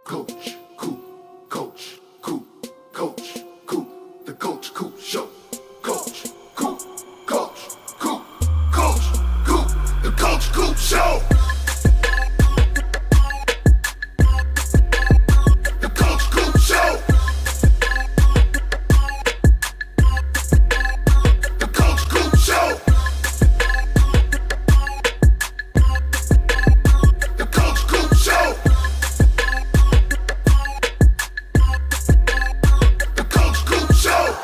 Coach, Coop, Coach, Coop, Coach, Coop, the Coach Coop Show. Coach, Coop, Coach, Coop, Coach, Coop, the Coach Coop Show. The Coach Coop Show. The Coach Coop Show. The Coach Coop Show. The Coach Coop Show.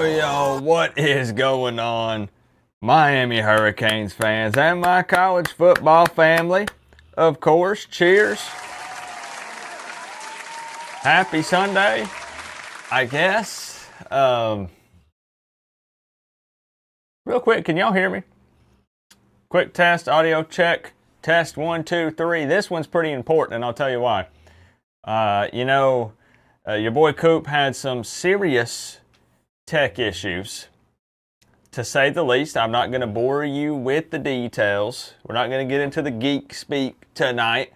Yo, what is going on, Miami Hurricanes fans and my college football family? Of course, cheers. Happy Sunday, I guess. Real quick, can y'all hear me? Quick test, audio check. Test 1, 2, 3. This one's pretty important, and I'll tell you why. Your boy Coop had some serious tech issues, to say the least. I'm not going to bore you with the details. We're not going to get into the geek speak tonight.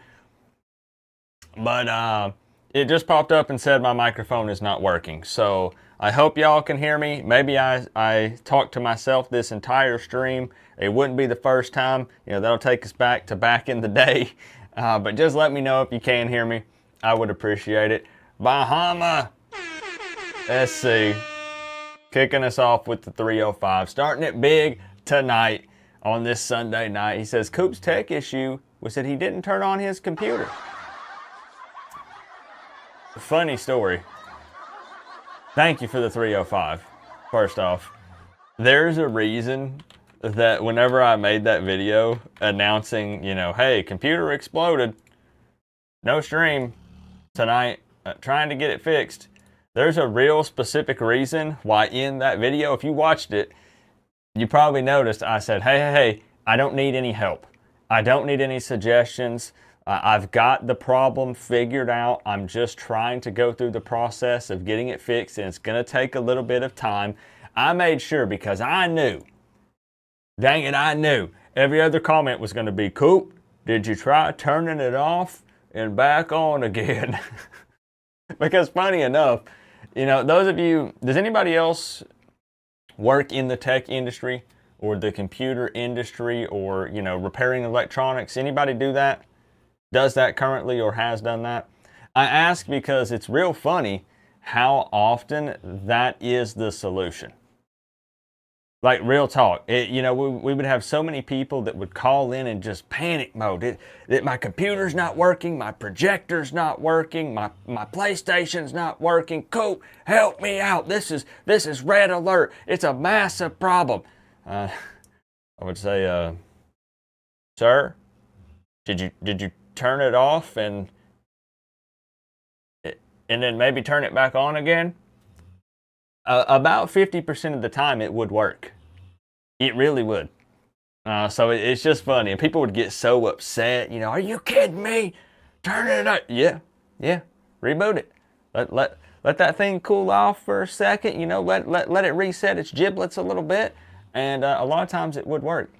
But it just popped up and said my microphone is not working. So I hope y'all can hear me. Maybe I talked to myself this entire stream. It wouldn't be the first time. That'll take us back in the day. But just let me know if you can hear me. I would appreciate it. Bahama SC kicking us off with the 305. Starting it big tonight on this Sunday night. He says Coop's tech issue was that he didn't turn on his computer. Funny story. Thank you for the 305. First off, there's a reason that whenever I made that video announcing, hey, computer exploded, no stream tonight, trying to get it fixed. There's a real specific reason why in that video, if you watched it, you probably noticed I said, hey, I don't need any help. I don't need any suggestions. I've got the problem figured out. I'm just trying to go through the process of getting it fixed, and it's going to take a little bit of time. I made sure because I knew, dang it, I knew every other comment was going to be, Coop, did you try turning it off and back on again? Because funny enough, those of you, does anybody else work in the tech industry or the computer industry or, repairing electronics? Anybody do that? Does that currently or has done that? I ask because it's real funny how often that is the solution. Like, real talk. We would have so many people that would call in and just panic mode. That my computer's not working, my projector's not working, my PlayStation's not working. Coop, help me out. This is red alert. It's a massive problem. I would say, sir, did you turn it off and then maybe turn it back on again? About 50% of the time it would work. It really would. So it's just funny. And people would get so upset. Are you kidding me? Turn it up. Yeah. Reboot it. Let that thing cool off for a second. Let it reset its giblets a little bit. And a lot of times it would work.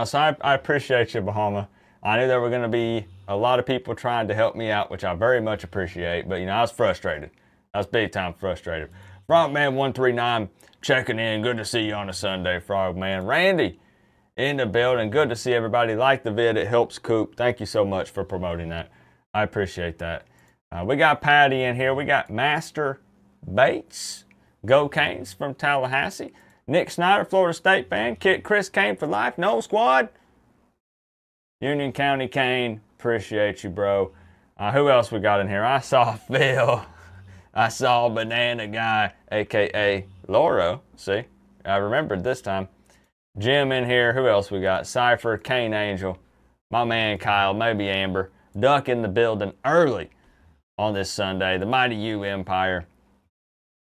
So I appreciate you, Bahama. I knew there were going to be a lot of people trying to help me out, which I very much appreciate. But, I was frustrated. I was big time frustrated. Frogman139 checking in. Good to see you on a Sunday, Frogman. Randy in the building. Good to see everybody. Like the vid. It helps Coop. Thank you so much for promoting that. I appreciate that. We got Patty in here. We got Master Bates. Go Canes from Tallahassee. Nick Snyder, Florida State fan. Kit Chris Kane for life. No squad. Union County Kane. Appreciate you, bro. Who else we got in here? I saw Phil. I saw Banana Guy, a.k.a. Lauro. See, I remembered this time. Jim in here. Who else we got? Cypher, Kane Angel, my man Kyle, maybe Amber. Duck in the building early on this Sunday. The Mighty U Empire.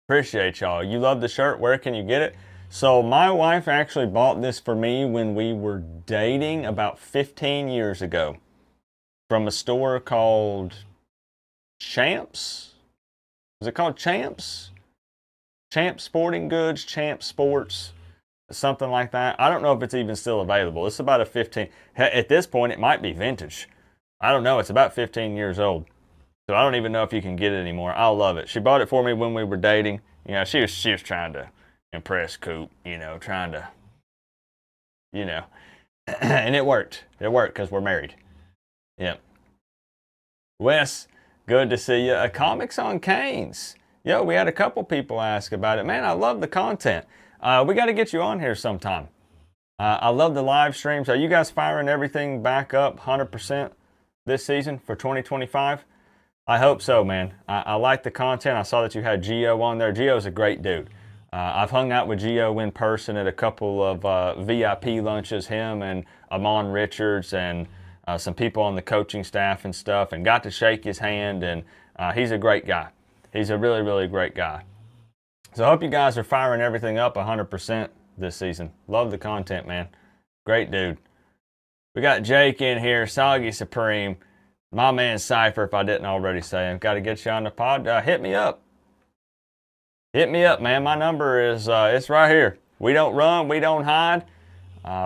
Appreciate y'all. You love the shirt. Where can you get it? So my wife actually bought this for me when we were dating about 15 years ago from a store called Champs. Was it called Champs? Champ Sporting Goods, Champ Sports, something like that. I don't know if it's even still available. It's about a 15. At this point, it might be vintage. I don't know. It's about 15 years old. So I don't even know if you can get it anymore. I love it. She bought it for me when we were dating. You know, she was trying to impress Coop, you know, trying to, you know. And it worked. It worked because we're married. Yep. Wes, good to see you. Comics on Canes. Yo, we had a couple people ask about it. Man, I love the content. We got to get you on here sometime. I love the live streams. Are you guys firing everything back up 100% this season for 2025? I hope so, man. I like the content. I saw that you had Gio on there. Gio's a great dude. I've hung out with Gio in person at a couple of VIP lunches, him and Amon Richards and some people on the coaching staff and stuff, and got to shake his hand, and he's a great guy. He's a really, really great guy. So I hope you guys are firing everything up 100% this season. Love the content, man. Great dude. We got Jake in here, Soggy Supreme, my man Cypher, if I didn't already say him. Got to get you on the pod. Hit me up. Hit me up, man. My number is, it's right here. We don't run, we don't hide.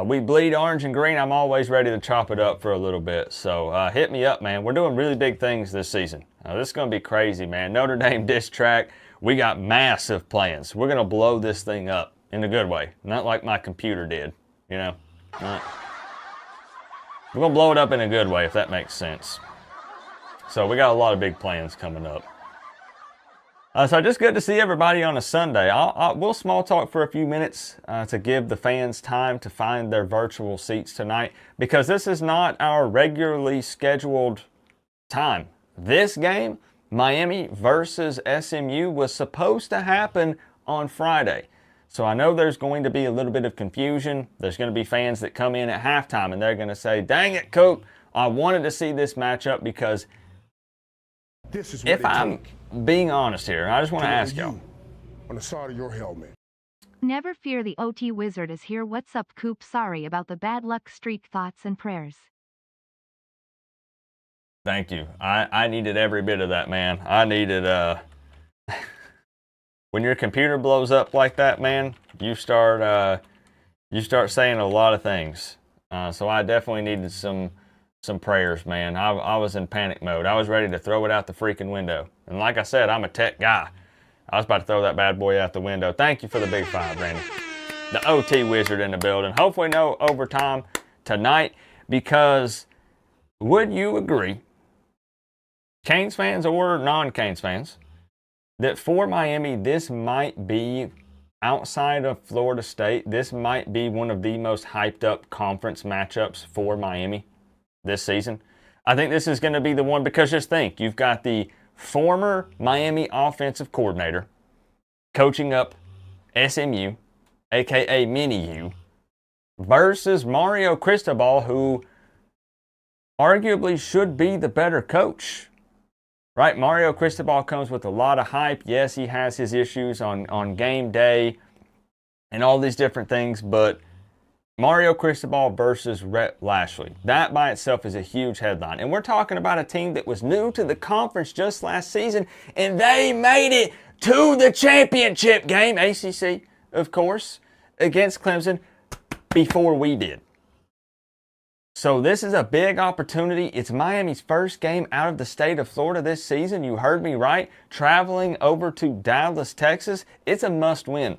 We bleed orange and green. I'm always ready to chop it up for a little bit. So hit me up, man. We're doing really big things this season. This is going to be crazy, man. Notre Dame diss track. We got massive plans. We're going to blow this thing up in a good way. Not like my computer did, you know. We're going to blow it up in a good way, if that makes sense. So we got a lot of big plans coming up. So just good to see everybody on a Sunday. We'll small talk for a few minutes to give the fans time to find their virtual seats tonight, because this is not our regularly scheduled time. This game, Miami versus SMU, was supposed to happen on Friday. So I know there's going to be a little bit of confusion. There's going to be fans that come in at halftime and they're going to say, dang it, Coop, I wanted to see this matchup because this is what if I'm being honest here, I just want to ask y'all. On the side of your helmet. Never fear, the OT Wizard is here. What's up, Coop? Sorry about the bad luck streak. Thoughts and prayers. Thank you. I needed every bit of that, man. I needed, when your computer blows up like that, man, you start saying a lot of things. So I definitely needed some prayers, man. I was in panic mode. I was ready to throw it out the freaking window. And like I said, I'm a tech guy. I was about to throw that bad boy out the window. Thank you for the big five, Randy. The OT Wizard in the building. Hopefully no overtime tonight, because would you agree, Canes fans or non-Canes fans, that for Miami, this might be, outside of Florida State, this might be one of the most hyped up conference matchups for Miami this season? I think this is going to be the one, because just think, you've got the former Miami offensive coordinator coaching up SMU, aka Mini U, versus Mario Cristobal, who arguably should be the better coach. Right? Mario Cristobal comes with a lot of hype. Yes, he has his issues on game day and all these different things, but Mario Cristobal versus Rhett Lashley, that by itself is a huge headline. And we're talking about a team that was new to the conference just last season, and they made it to the championship game, ACC, of course, against Clemson before we did. So this is a big opportunity. It's Miami's first game out of the state of Florida this season. You heard me right. Traveling over to Dallas, Texas, it's a must-win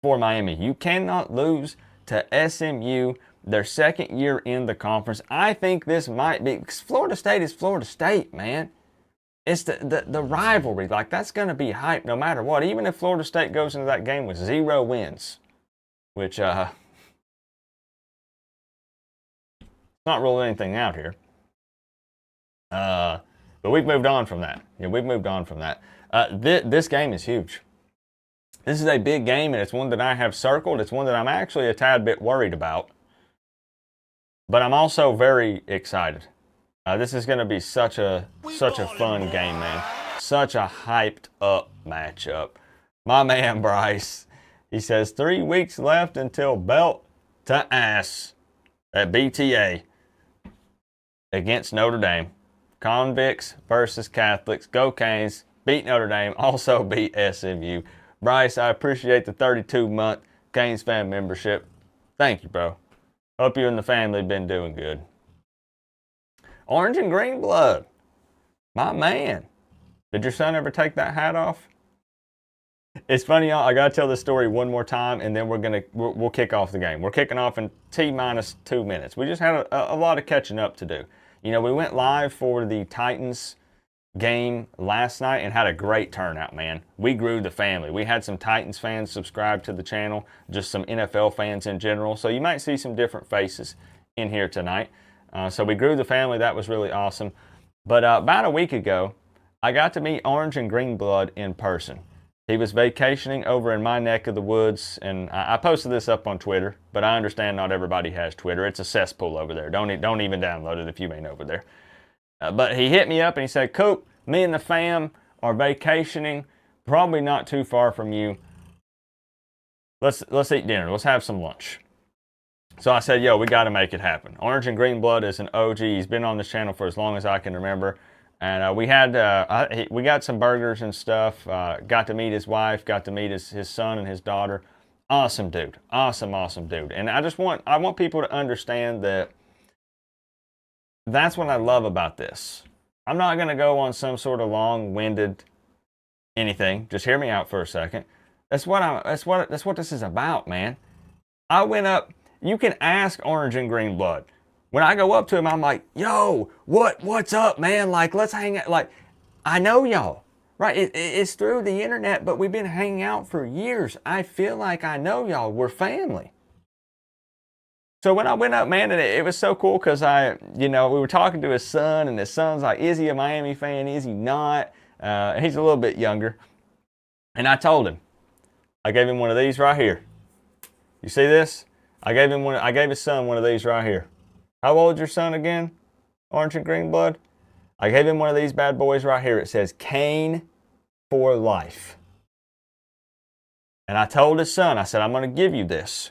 for Miami. You cannot lose to SMU, their second year in the conference. I think this might be, because Florida State is Florida State, man. It's the rivalry. Like, that's going to be hype no matter what. Even if Florida State goes into that game with 0 wins, which, not ruling anything out here. But we've moved on from that. Yeah, we've moved on from that. This game is huge. This is a big game, and it's one that I have circled. It's one that I'm actually a tad bit worried about. But I'm also very excited. This is going to be such a fun game, man. Such a hyped up matchup. My man Bryce, he says 3 weeks left until belt to ass at BTA against Notre Dame. Convicts versus Catholics. Go Canes. Beat Notre Dame. Also beat SMU. Bryce, I appreciate the 32-month Canes fan membership. Thank you, bro. Hope you and the family have been doing good. Orange and green blood. My man. Did your son ever take that hat off? It's funny, y'all. I gotta tell this story one more time, and then we'll kick off the game. We're kicking off in T-minus 2 minutes. We just had a lot of catching up to do. You know, we went live for the Titans game last night and had a great turnout, man. We grew the family. We had some Titans fans subscribe to the channel, just some NFL fans in general. So you might see some different faces in here tonight. So we grew the family. That was really awesome. But about a week ago, I got to meet Orange and Green Blood in person. He was vacationing over in my neck of the woods, and I posted this up on Twitter, but I understand not everybody has Twitter. It's a cesspool over there. Don't even download it if you ain't over there. But he hit me up and he said, Coop, me and the fam are vacationing, probably not too far from you. Let's eat dinner. Let's have some lunch. So I said, yo, we got to make it happen. Orange and Green Blood is an OG. He's been on this channel for as long as I can remember. And we got some burgers and stuff. Got to meet his wife. Got to meet his son and his daughter. Awesome dude. Awesome dude. And I want people to understand that that's what I love about this. I'm not going to go on some sort of long-winded anything. Just hear me out for a second. That's what this is about, man. I went up. You can ask Orange and Green Blood. When I go up to him, I'm like, yo, what's up, man? Like, let's hang out. Like, I know y'all, right? It's through the internet, but we've been hanging out for years. I feel like I know y'all. We're family. So when I went up, man, and it was so cool because we were talking to his son, and his son's like, is he a Miami fan? Is he not? He's a little bit younger. And I told him, I gave him one of these right here. You see this? I gave his son one of these right here. How old is your son again? Orange and Green Blood? I gave him one of these bad boys right here. It says Cane for life. And I told his son, I said, I'm going to give you this.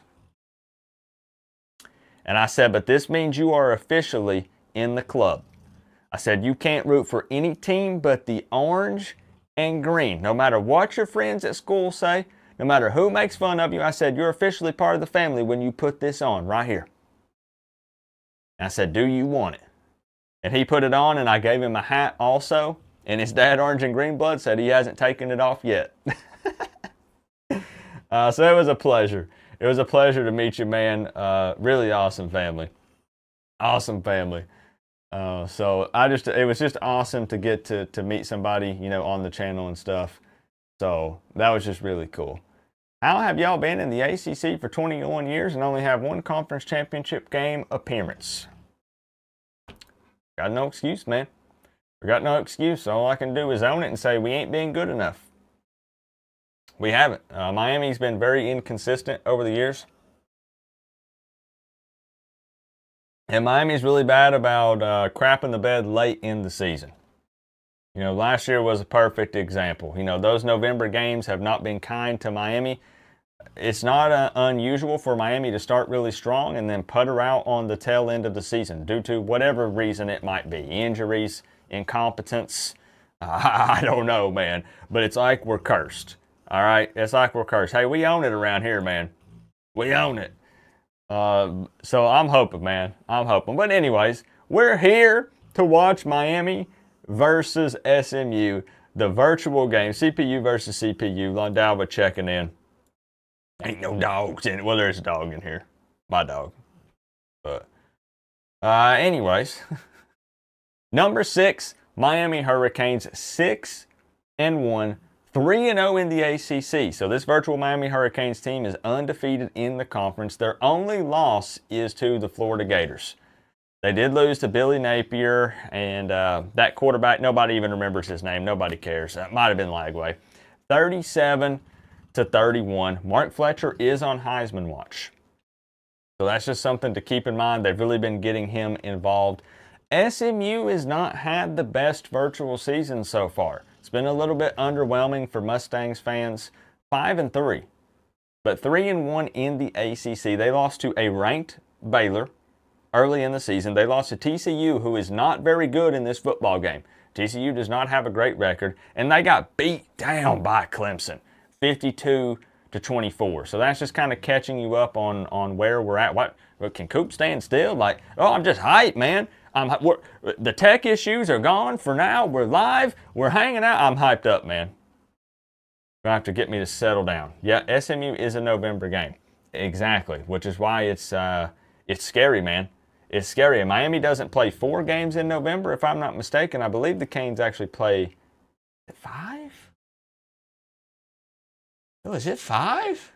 And I said, but this means you are officially in the club. I said, you can't root for any team but the orange and green. No matter what your friends at school say, no matter who makes fun of you, I said, you're officially part of the family when you put this on right here. And I said, do you want it? And he put it on, and I gave him a hat also. And his dad, Orange and Green Blood, said he hasn't taken it off yet. So it was a pleasure. It was a pleasure to meet you, man. Really awesome family. Awesome family. So it was just awesome to get to meet somebody, on the channel and stuff. So that was just really cool. How have y'all been in the ACC for 21 years and only have one conference championship game appearance? Got no excuse, man. We got no excuse. All I can do is own it and say we ain't been good enough. We haven't. Miami's been very inconsistent over the years. And Miami's really bad about crapping the bed late in the season. Last year was a perfect example. Those November games have not been kind to Miami. It's not unusual for Miami to start really strong and then putter out on the tail end of the season due to whatever reason it might be. Injuries, incompetence. I don't know, man. But it's like we're cursed. All right? It's like we're cursed. Hey, we own it around here, man. We own it. So I'm hoping, man. I'm hoping. But anyways, we're here to watch Miami versus SMU, the virtual game, CPU versus CPU. Londalva checking in. Ain't no dogs in it. Well, there's a dog in here. My dog. But anyways, number 6, Miami Hurricanes, 6-1, 3-0 in the ACC. So this virtual Miami Hurricanes team is undefeated in the conference. Their only loss is to the Florida Gators. They did lose to Billy Napier, and that quarterback, nobody even remembers his name. Nobody cares. That might have been Lagway. 37-31. Mark Fletcher is on Heisman watch. So that's just something to keep in mind. They've really been getting him involved. SMU has not had the best virtual season so far. It's been a little bit underwhelming for Mustangs fans. 5-3, but 3-1 in the ACC. They lost to a ranked Baylor early in the season. They lost to TCU, who is not very good in this football game. TCU does not have a great record, and they got beat down by Clemson. 52-24. So that's just kind of catching you up on where we're at. What can Coop stand still? Like, oh, I'm just hyped, man. The tech issues are gone for now. We're live. We're hanging out. I'm hyped up, man. You're gonna have to get me to settle down. Yeah, SMU is a November game. Exactly, which is why it's scary, man. It's scary. And Miami doesn't play 4 games in November, if I'm not mistaken. I believe the Canes actually play 5? Oh, is it 5?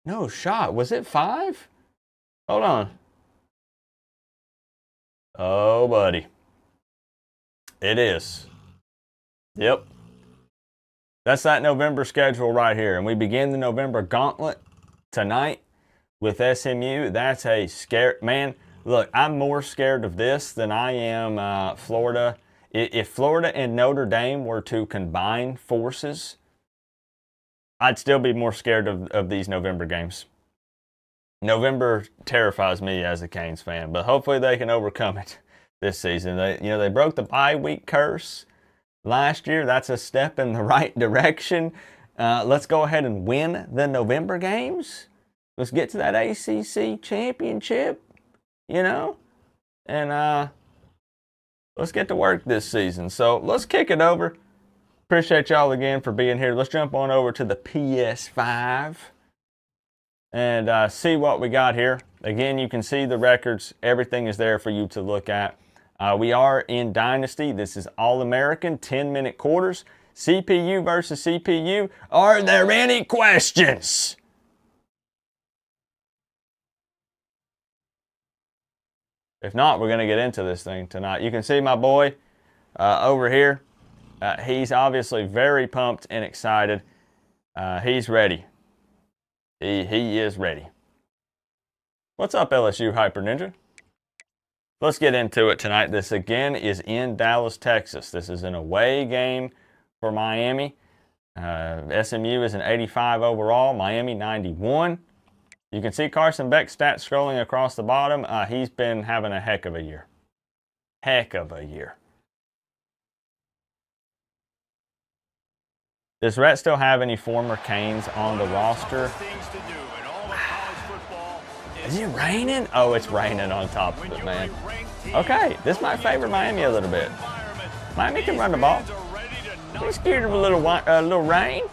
No shot. Was it 5? Hold on. Oh, buddy. It is. Yep. That's that November schedule right here. And we begin the November gauntlet tonight with SMU. That's a scare. Man, look, I'm more scared of this than I am Florida. If Florida and Notre Dame were to combine forces, I'd still be more scared of these November games. November terrifies me as a Canes fan, but hopefully they can overcome it this season. They broke the bye week curse last year. That's a step in the right direction. Let's go ahead and win the November games. Let's get to that ACC championship, and let's get to work this season. So let's kick it over. Appreciate y'all again for being here. Let's jump on over to the PS5 and see what we got here. Again, you can see the records. Everything is there for you to look at. We are in Dynasty. This is All-American, 10-minute quarters. CPU versus CPU. Are there any questions? If not, we're going to get into this thing tonight. You can see my boy over here. He's obviously very pumped and excited. He's ready. He is ready. What's up, LSU Hyper Ninja? Let's get into it tonight. This again is in Dallas, Texas. This is an away game for Miami. SMU is an 85 overall. Miami 91. You can see Carson Beck's stats scrolling across the bottom. He's been having a heck of a year. Heck of a year. Does Rhett still have any former Canes on the roster? Is it raining? Oh, it's raining on top of it, man. Okay, this might favor Miami a little bit. Miami can run the ball. He's scared of a little rain.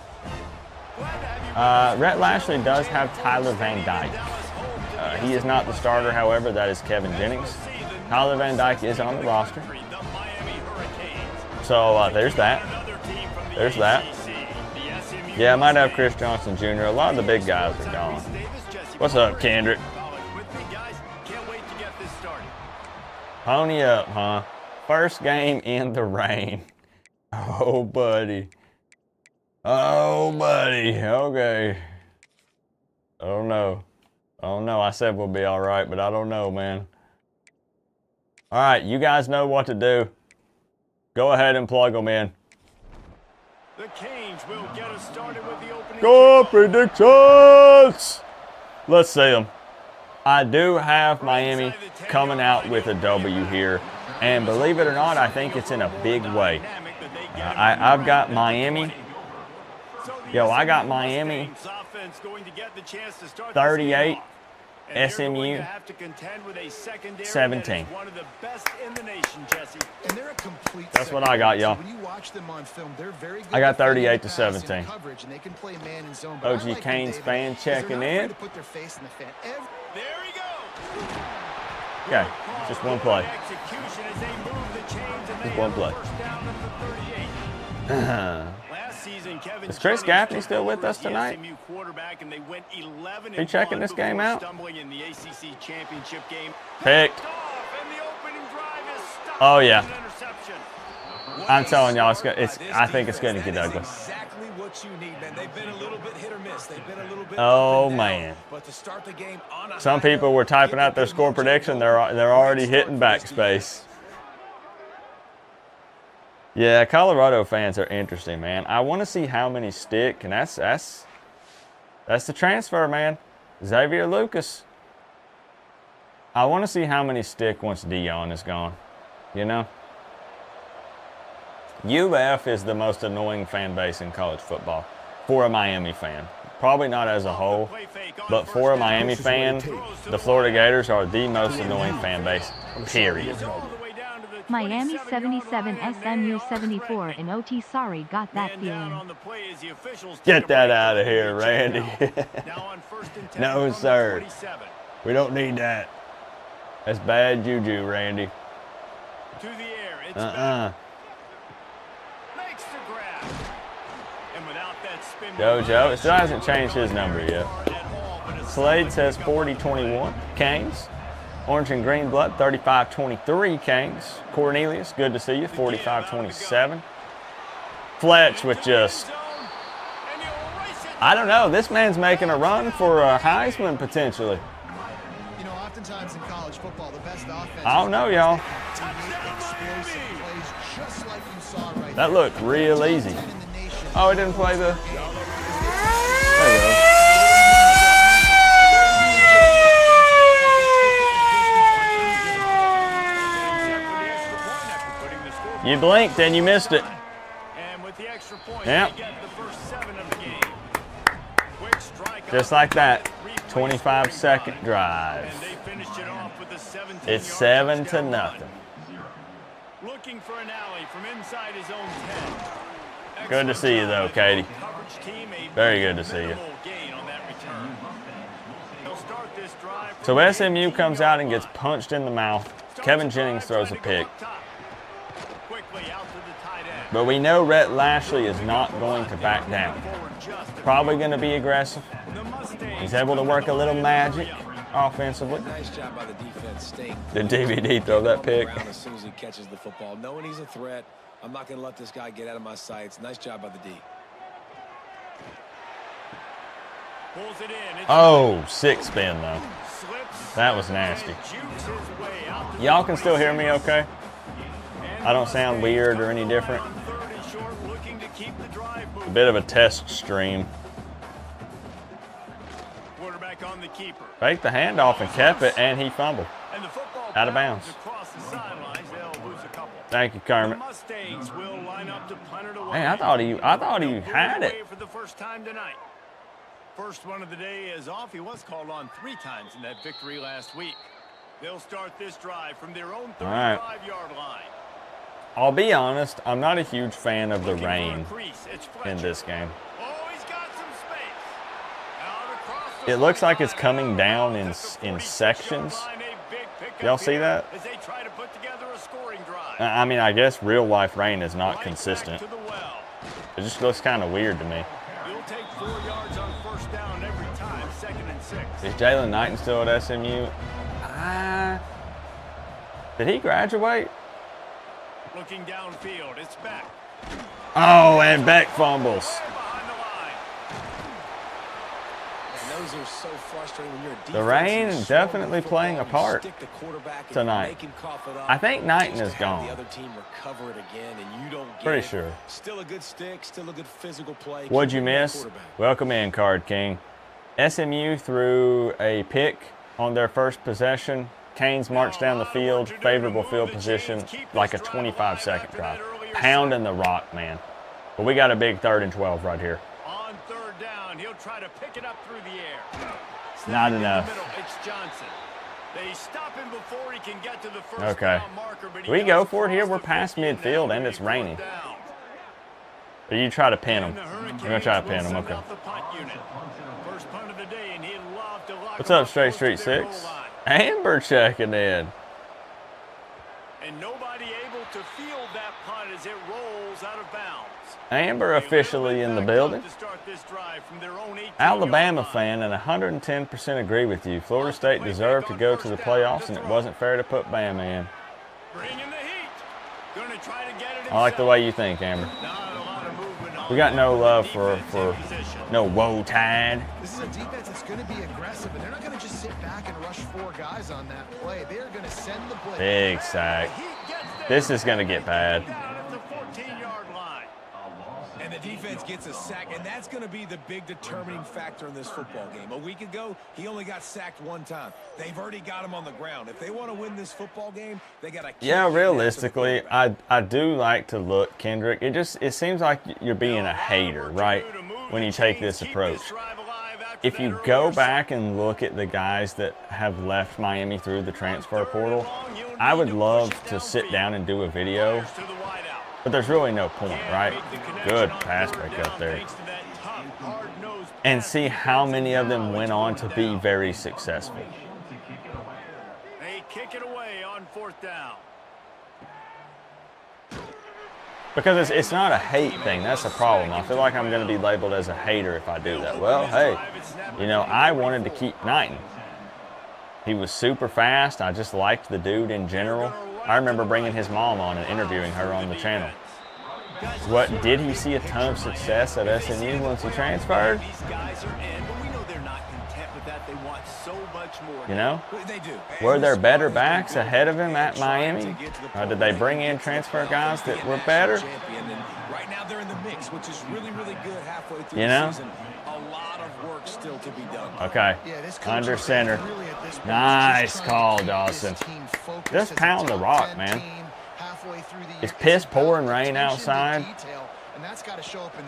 Rhett Lashley does have Tyler Van Dyke. He is not the starter, however, that is Kevin Jennings. Tyler Van Dyke is on the roster. So there's that. There's that. Yeah, I might have Chris Johnson Jr. A lot of the big guys are gone. What's up, Kendrick? Pony up, huh? First game in the rain. Oh, buddy. Oh, buddy. Okay. Oh, no. Oh, no. I said we'll be all right, but I don't know, man. All right, you guys know what to do. Go ahead and plug them in. The Canes will get us started with the opening. Go predictions! Let's see them. I do have Miami coming out with a W here. And believe it or not, I think it's in a big way. I've got Miami. I got Miami 38, SMU 17. That's what I got, y'all. I got 38 to 17. OG Canes fan checking in. Okay, just one play. Just one play. Is Chris Gaffney still with us tonight? Are you checking this game out? Picked. Oh yeah. I'm telling y'all, I think it's going to get ugly. Oh man. Some people were typing out their score prediction. They're already hitting backspace. Yeah, Colorado fans are interesting, man. I want to see how many stick, and that's the transfer, man. Xavier Lucas. I want to see how many stick once Dion is gone. UF is the most annoying fan base in college football for a Miami fan. Probably not as a whole, but for a Miami fan, the Florida Gators are the most annoying fan base, period. Miami 77, SMU 74 in OT. Sorry, got that feeling. Get that out of here, Randy. No, sir. We don't need that. That's bad juju, Randy. To the air, it's makes the grab. And without that spin, Jojo, it still hasn't changed his number yet. Slade says 40-21, Canes. Orange and green blood, 35-23, Canes. Cornelius, good to see you, 45-27. Fletch with just, I don't know, this man's making a run for a Heisman potentially. You know, oftentimes in college football, the best offense. I don't know, y'all. That looked real easy. Oh, it didn't play the. There you go. You blinked and you missed it. And with the extra point, Yep. they get the first 7 of the game. Quick strike Just on like that. the 25-second drive. And they finished it off with a 17-yard It's 7-0. touchdown run. Looking for an alley from inside his own 10. Good to see you, though, Katie. Coverage team, a Very good to see you. minimal gain on that return. They'll start this drive from So the SMU comes out and 18-yard gets line. punched in the mouth. Starts Kevin the Jennings drive throws a trying to go pick. up top. Quickly out to the tight end. But we know Rhett Lashley is not going to back down. Probably going to be aggressive. He's able to work a little magic offensively. Nice job by the defense staying. Did DVD throw that pick? As soon as he catches the football, knowing he's a threat, I'm not going to let this guy get out of my sights. Nice job by the D. Pulls it in. It's Oh, sick spin, though. slips. That was nasty. Jukes his way out to Y'all the can still hear me okay? And I don't sound weird or any different. on 3rd and short, looking to keep the drive A moving. bit of a test stream. Quarterback on the keeper. Faked the handoff and kept it, and he fumbled. And the football Out of bounds bounds. across the sidelines. They'll lose a couple. Thank you, The Kermit. Mustangs will line up to punt it away. Man, I thought he They'll pull had away it. for the first time tonight. First one of the day is off. He was called on 3 times in that victory last week. They'll start this drive from their own All right. 35-yard line. I'll be honest, I'm not a huge fan of the Looking for a rain crease. It's in Fletcher. this game. Oh, he's got some space. Out across the It looks like it's line. coming down Out in at the 46-yard sections. line, a big pickup Y'all see here that? As they try to put together a scoring drive. I mean, I guess real life rain is not Right consistent. back to the well. It just looks kind of weird to me. You'll take 4 yards on first down every time, 2nd and 6. Is Jalen Knighton still at SMU? Did he graduate? Looking downfield, it's back. Oh, and Beck fumbles. Right behind the line. And those are so frustrating when you're a The defense rain and is you throw definitely the playing a football, you part stick the quarterback and tonight. make him cough it up. I think Knighton Just is to have gone. The other team recover it again, and you don't get Pretty it. sure. Still a good stick, still a good physical play. What'd Keep you it to the miss? quarterback. Welcome in, Card King. SMU threw a pick on their first possession. Canes marched down the field, favorable field position, like a 25-second drive. Pounding the rock, man. But we got a big 3rd and 12 right here. On 3rd down, he'll try to pick it up through the air. Not In the enough. middle, it's Johnson. They stop him before he can get to the first Okay. down marker, but he We go does for it here. cross We're the past 50 midfield, now and to it's a raining. 4th down. Or you try to pin And him. the We're going to Hurricanes try to will pin him. send Okay. out the punt unit. First punt of the day, and he'd love to lock What's him up, Straight close to Street their goal 6? line. Amber checking in. And nobody able to field that punt as it rolls out of bounds. Amber officially in the building. To start this drive from their own 18-yard Alabama line. fan, and 110% agree with you. Florida State deserved to go to the playoffs, and it wasn't fair to put Bama in. Bringing the heat. Gonna try to get it I like the himself. way you think, Amber. Not a lot of movement on We got no the love for defense in position. no woe tide. This is a defense that's going to be aggressive, and they're not going to just sit back and rush 4 guys on that play. They're going to send the blitz. Big sack. The Heat gets there. This is going to get bad. Down at the 14-yard line. And the that defense gets a sack, and that's going to be the big determining factor in this football game. A week ago, he only got sacked one time. They've already got him on the ground. If they want to win this football game, they got to keep Yeah, realistically, I do like to look, Kendrick. It seems like you're being a hater, right, when you take this approach. If you go back and look at the guys that have left Miami through the transfer portal, I would love to sit down and do a video, but there's really no point, right? Good pass break up there. And see how many of them went on to be very successful. They kick it away on 4th down. Because it's not a hate thing. That's the problem. I feel like I'm going to be labeled as a hater if I do that. Well, hey, you know, I wanted to keep Knighton. He was super fast. I just liked the dude in general. I remember bringing his mom on and interviewing her on the channel. What, did he see a ton of success at SMU once he transferred? You know? Were there better backs ahead of him at Miami? Or did they bring in transfer guys that were better? Right now they're in the mix, which is really, really good halfway through You the know? season. A lot of work still to be done. Okay. Under center. Nice call, Dawson. Just pound the rock, man. It's piss pouring rain outside.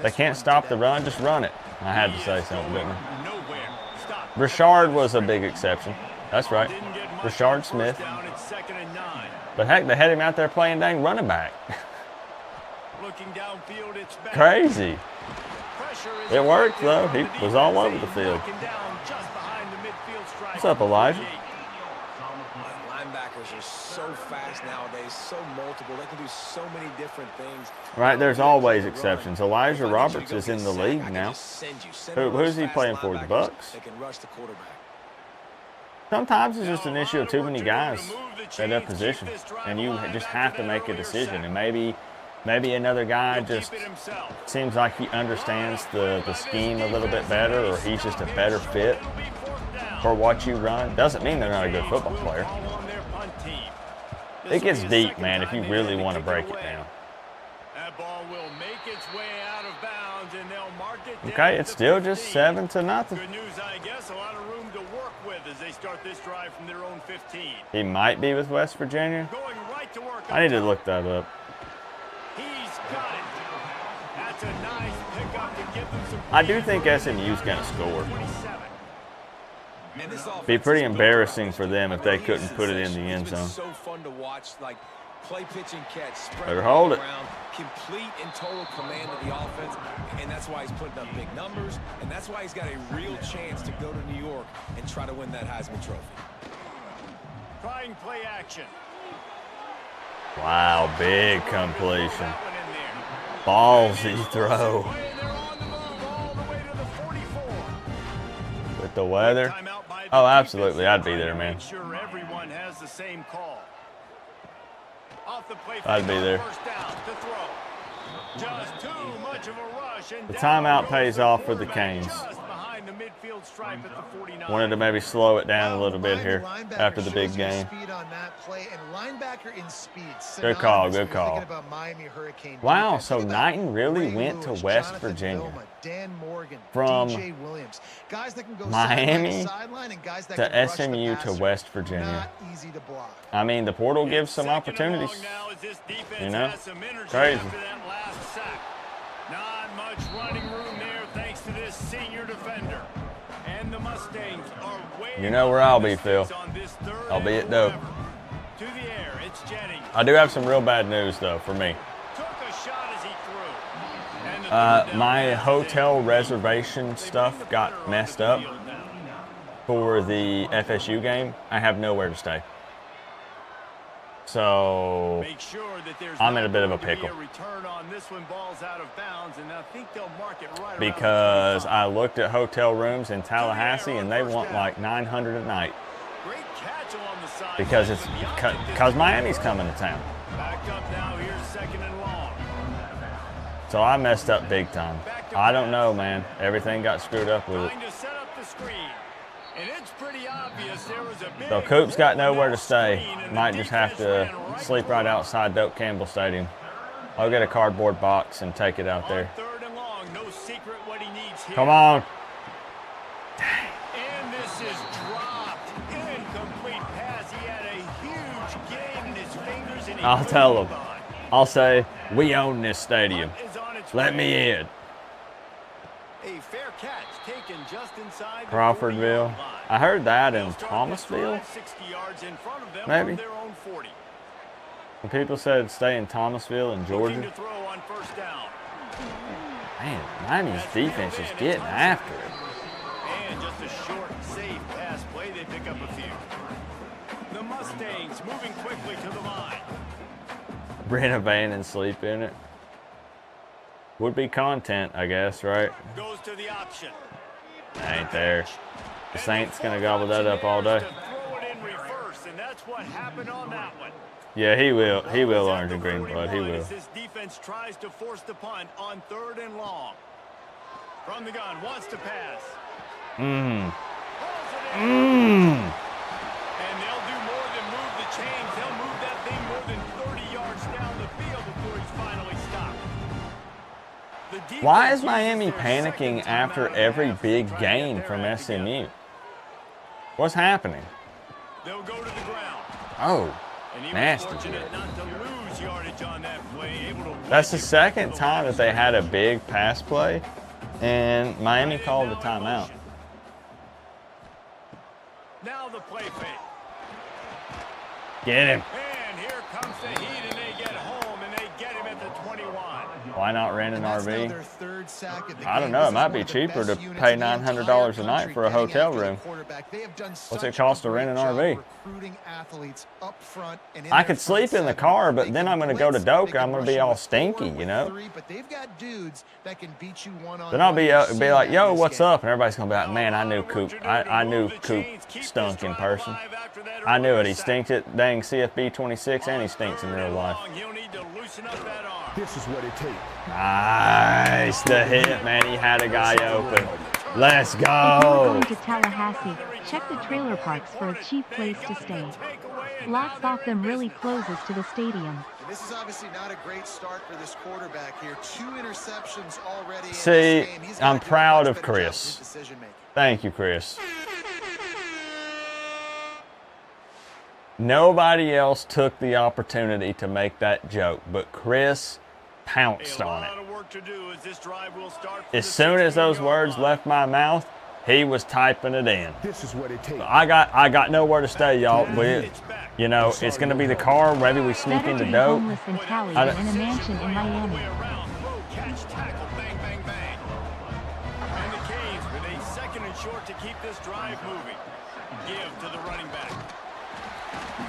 They can't stop the run, just run it. I had to say something, didn't I? Richard was a big exception. That's right. Richard Smith. But heck, they had him out there playing dang running back. Crazy. It worked, though. He was all over the field. What's up, Elijah? Linebackers are so fast nowadays, so multiple. They can do so many different things. Right, there's always exceptions. Elijah Roberts is in the league now. Who's he playing for, the Bucks? They can rush the quarterback. Sometimes it's just an issue of too many guys at that position, and you just have to make a decision. And maybe another guy just seems like he understands the scheme a little bit better, or he's just a better fit for what you run. Doesn't mean they're not a good football player. It gets deep, man, if you really want to break it down. That ball will make its way out of bounds, and they'll mark it down. Okay, it's still just 7-0. Good news, I guess. A lot of room to work with as they start this drive from their own 15. He might be with West Virginia. Going right to work. I need to look that up. He's got it. That's a nice pickup to give them some. I do think SMU's going to score. Be pretty embarrassing for them if they couldn't put it in the end zone. So fun to watch, like play, pitch, and catch. Better hold it. Complete and total command of the offense, and that's why he's putting up big numbers, and that's why he's got a real chance to go to New York and try to win that Heisman Trophy. Trying play action. Wow, big completion. Ballsy throw. With the weather? Oh, absolutely. I'd be there, man. Sure everyone has the same call. Off the play, I'd be there. first down to throw. Just too much of a rush, and The timeout pays off for the Canes. just behind the midfield stripe at the 49. Wanted to maybe slow it down a little bit here after the big game. Good call, good call. Wow, so Knighton really went to West Virginia. From Miami to SMU to West Virginia. I mean, the portal gives some opportunities. You know, crazy. Not much running room there thanks to this senior defender. And the Mustangs are way. You know where I'll be, Phil. I'll be at Dope. To the air, it's Jennings. I do have some real bad news, though, for me. Took a shot as he threw. And the My hotel reservation stuff got messed up for the FSU game. I have nowhere to stay. So make sure that there's I'm in a bit of a pickle. return on this one, ball's out of bounds, and I think they'll mark it right Because I looked at hotel rooms in Tallahassee and they want like $900 a night. Great catch along the side. Because Miami's coming to town. Back up now, here's second and long. So I messed up big time. I don't know, man. Everything got screwed up with it. Trying to set up the screen. And it's pretty obvious there was a big So Coop's got nowhere to stay. Might just have to sleep right outside Doak Campbell Stadium. I'll get a cardboard box and take it out there. third and long. secret what he needs here. Come on. And this is dropped. Incomplete pass. He had a huge gain in his fingers. And he I'll tell couldn't him. move on. I'll say, we own this stadium. Punt is on its Let way. me in. A fair catch taken just inside the Crawfordville. 40-yard line. I heard that They'll in start this Thomasville. drive 60 yards in front of them Maybe. from their own 40. When people said stay in Thomasville in Looking Georgia. to throw on first down. Man, Miami's defense is getting after it. And just a short, safe pass play. They pick up a few. The Mustangs moving quickly to the line. Rent a van and sleep in it. Would be content, I guess, right? Goes to the option. Ain't there. The And Saints the gonna full gobble that option up all there day. is to throw it in reverse, and that's what happened on that one. Yeah, he will. He will, Ball is at Orange and the Greenblood. He 41 will. as this defense tries to force the punt on 3rd and long. From the gun, wants to pass. Mmm. Pulls it in. Mmm. And they'll do more than move the chains. They'll move that thing more than 30 yards down the field before he's finally stopped. The defense Why is uses Miami their panicking second after timeout of the every half to big try to game get from their act SMU? together. What's happening? They'll go to the ground. Oh, And he was nasty. fortunate not to lose yardage on that play. Able to That's the wedge it second to the time that they had a big pass play, and Miami called the timeout. Now the play fake. Get him. And here comes the heat, and they get home, and they get him at the 21. Why not rent an And that's now RV? their 3rd sack of the I don't game. know. This It is might one be of the cheaper best to units pay in the $900 a entire night for a country hotel getting after room. the quarterback. They have done What's it such cost a to rent an great job RV? recruiting athletes up front and in I their could front sleep in the seven. car, but They then can I'm going to go to blitz, they Doka. can I'm going to rush be you all with stinky, 4, you know? 3, but they've got dudes that can beat you one-on-one. Then I'll be You've seen be that like, in yo, this what's game. up? And everybody's going to be like, man, I knew Coop. I knew Coop stunk in person. I knew it. He stinks at dang CFB 26, and he stinks in real life. He'll need to loosen up that arm. This is what it takes. Nice. The hit, man. He had a guy open. Let's If you go. are going to Tallahassee, check the trailer parks for a cheap place to stay. Lots of them really closes to the stadium. And this is obviously not a great start for this quarterback here. 2 interceptions already in See, this game. He's I'm gotta do a proud much of better job with Chris. his decision-making. Thank you, Chris. Nobody else took the opportunity to make that joke, but Chris pounced on it. As soon as those words left my mouth, he was typing it in. This is what it takes. I got nowhere to stay, y'all. You know, it's gonna be the car. Maybe we sneak Better to into be dope. homeless in Cali I than don't- in a mansion in Miami. Catch, tackle, bang, bang, bang. And the Canes with a 2nd and short to keep this drive moving. Give to the running back.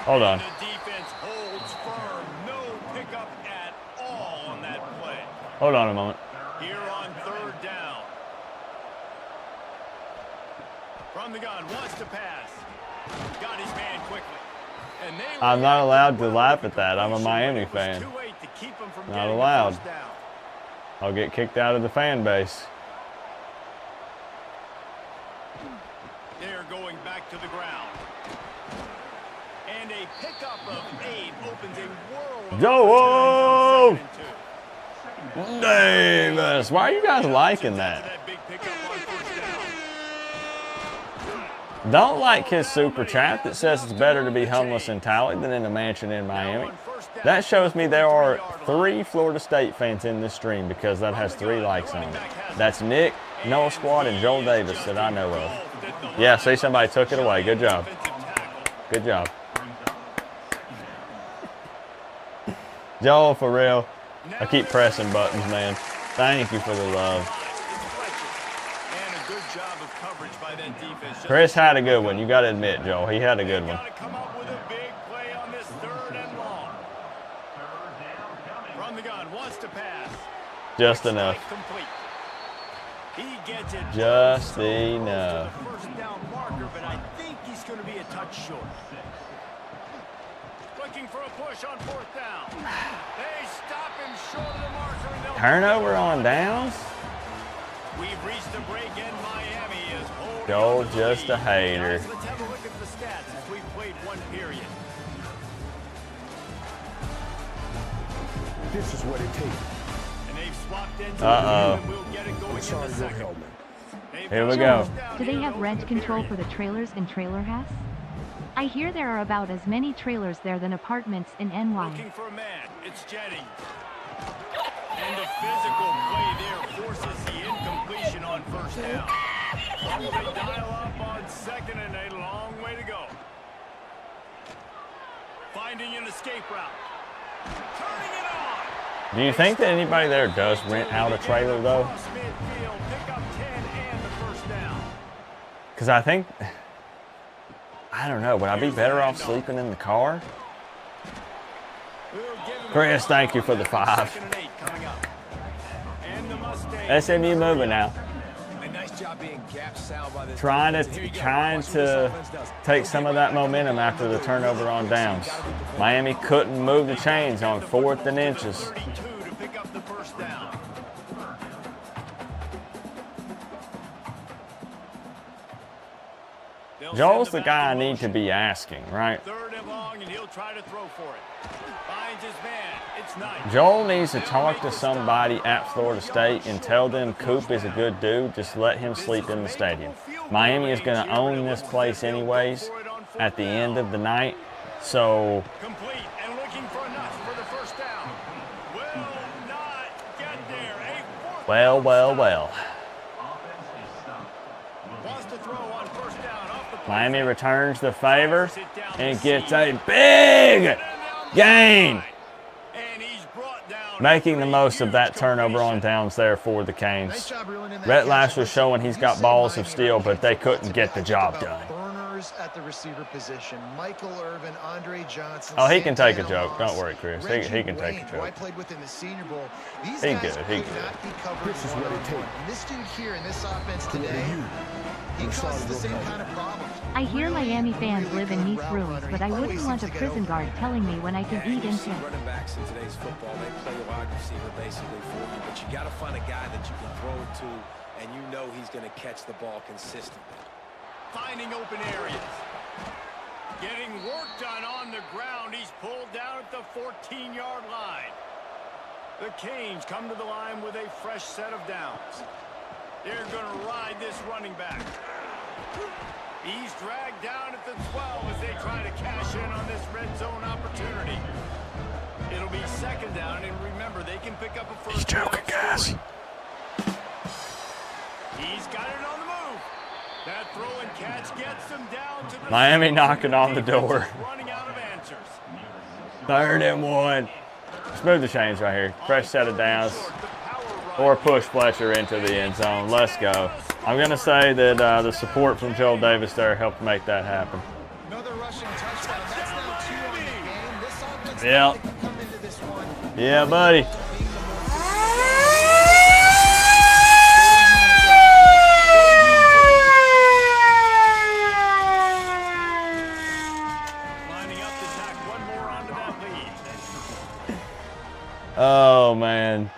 Hold on. The defense holds firm. No pickup at all on that play. Hold on a moment. Here on 3rd down. From the gun, wants to pass. Got his man quickly. And they I'm not react allowed to well laugh the at that. I'm a completion, Miami but it was fan. too late to keep him from Not getting the allowed. first down. I'll get kicked out of the fan base. They're going back to the ground. And a pickup of 8 opens a world of Go! opportunities on 2nd and 2. Davis, why are you guys liking that? That big pickup on first down. Don't like his super chat that says it's better to be homeless in Tally than in a mansion in Miami. That shows me there are 3 Florida State fans in this stream because that has 3 likes on it. That's Nick, Noah Squad, and Joel Davis that I know of. Yeah, see, somebody took it away. Good job. Good job. Joel, for real. I keep pressing buttons, man. Thank you for the love. And a good job of coverage by that defense. Chris had a good one. You got to admit, Joel. He had a good one. Got to come up with a big play on this 3rd and long. From the gun, wants to pass. Just Looks enough. like complete. He gets it. Just so close to the enough. first down marker, but I think he's going to be a touch short. Looking for a push on 4th down. They stop him short of the marker. And they'll Turnover on downs? We've reached the break and Miami is holding Joel, on to the just a lead. hater. Guys, let's have a look at the stats as we've played 1 period. This is what it takes. And they've Uh-oh. I'm sorry your helmet. Here we go. Do they have rent control for the trailers in Trailer House? I hear there are about as many trailers there than apartments in NY. Looking for a man. It's Jennings. And the physical play there forces the incompletion on first down. They dial up on second and a long way to go. Finding an escape route. Turning it on. Do you think that anybody there does rent out a trailer, though? Across midfield, pick up 10 and the first down. Because I think, I don't know, would I be better off sleeping in the car? We'll give him Chris, thank you for the 5. second and 8 coming up. And the Mustangs. SMU moving now. A nice job being gap sound by this. Trying defense. Here you to go. trying Watch what this to offense does. take some of that momentum after the turnover on downs. Miami couldn't move the chains on 4th and inches. 32 to pick up the first down. They'll Joel's send the guy I back in need to motion. be asking, right? 3rd and long, and he'll try to throw for it. Finds his man. It's nice. Joel needs to talk to somebody at Florida State and tell them Coop is a good dude. Just let him sleep in the stadium. Miami is going to own this place anyways at the end of the night. So Complete and looking for enough for the first down. Will not get there. A 4th well. wants to throw on first down off the play. Miami returns the favor and gets a big gain, And he's brought down. making the most of that turnover on downs there for the Nice Canes. job reeling in that Rhett catch. Lash was showing he's got You balls said of steel, but they couldn't get the job done. Burners at the receiver position. Michael Irvin, Andre Johnson. Oh, he can take a Santana joke. Moss, Don't worry, Chris. He Reggie can take a Wayne, who I joke. played with in the Senior Bowl. These He guys good, he could good. not be covered This is what it one-on-one. takes. And this dude here in this offense To let today, you. he I'm sorry causes the your same helmet. kind of problems. I hear Really, Miami fans really live in good nice route rooms, runner. but He I always wouldn't want a seems to get prison open. guard telling me when I can eat You and see piss. running backs in today's football, they play a wide receiver basically for you, but you got to find a guy that you can throw it to, and you know he's going to catch the ball consistently. Finding open areas. Getting work done on the ground. He's pulled down at the 14-yard line. The Canes come to the line with a fresh set of downs. They're going to ride this running back. He's dragged down at the 12 as they try to cash in on this red zone opportunity. It'll be 2nd down, and remember, they can pick up a first down. He's got it on the move. That throw and catch gets them down to the Miami knocking on the door. running out of answers. 3rd and 1. Smooth the chains right here. Fresh set of downs. Or push Fletcher into the end zone. Let's go. I'm going to say that the support from Joel Davis there helped make that happen. Another rushing touchdown. That's now 2 on the game. This offense Yep. can come into this one. Yeah, buddy. Lining up to tack one more onto that lead. Oh, man.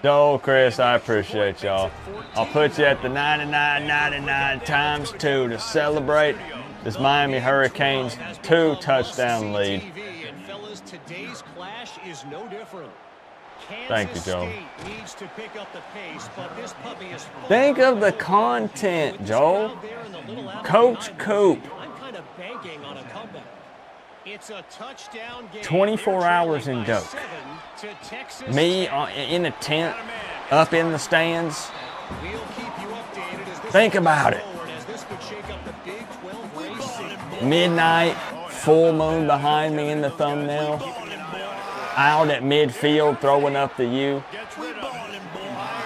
Joel, Chris, I appreciate y'all. I'll put you at the 99 times 2 to celebrate this Miami Hurricanes 2-touchdown lead. And fellas, today's clash is no different. Thank you, Kansas Joel. State needs to pick up the pace, but this puppy is far Think of the behind. content, With this Joel. crowd there in the little alley Coach behind Coop. us, I'm kind of banking on a comeback. It's a touchdown game. 24 They're hours trailing in by Doak. 7 to Texas Me Tech. in a tent, up in the stands. We'll keep you updated as this Think goes about it. forward, as this could shake up the Big 12 race. Midnight, full moon behind me in the thumbnail. Out at midfield, throwing up the U. Gets rid of him.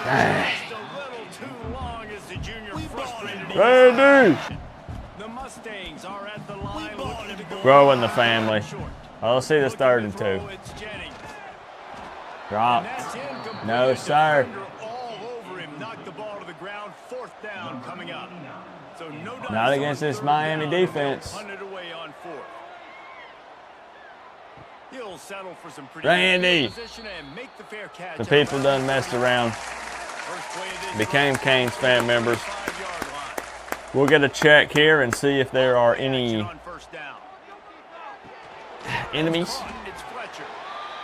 Dang. Just a little too long as the junior frustrated. Randy! The Mustangs are at the line looking to go Growing the family. short. Oh, let's see this 3rd and 2. It's Jennings. Dropped. That's incomplete. No, sir. Defender all over him. Knocked the ball to the ground. 4th down coming up. So no dice Not against on this 3rd Miami down. They'll defense. punt it away on 4th. He'll settle for some pretty Randy. good position and make the fair catch. The people done messed around. First play of this Became drive, Canes fan members. 5-yard line. We'll get a check here and see if there are any On first down. enemies. It's Fletcher.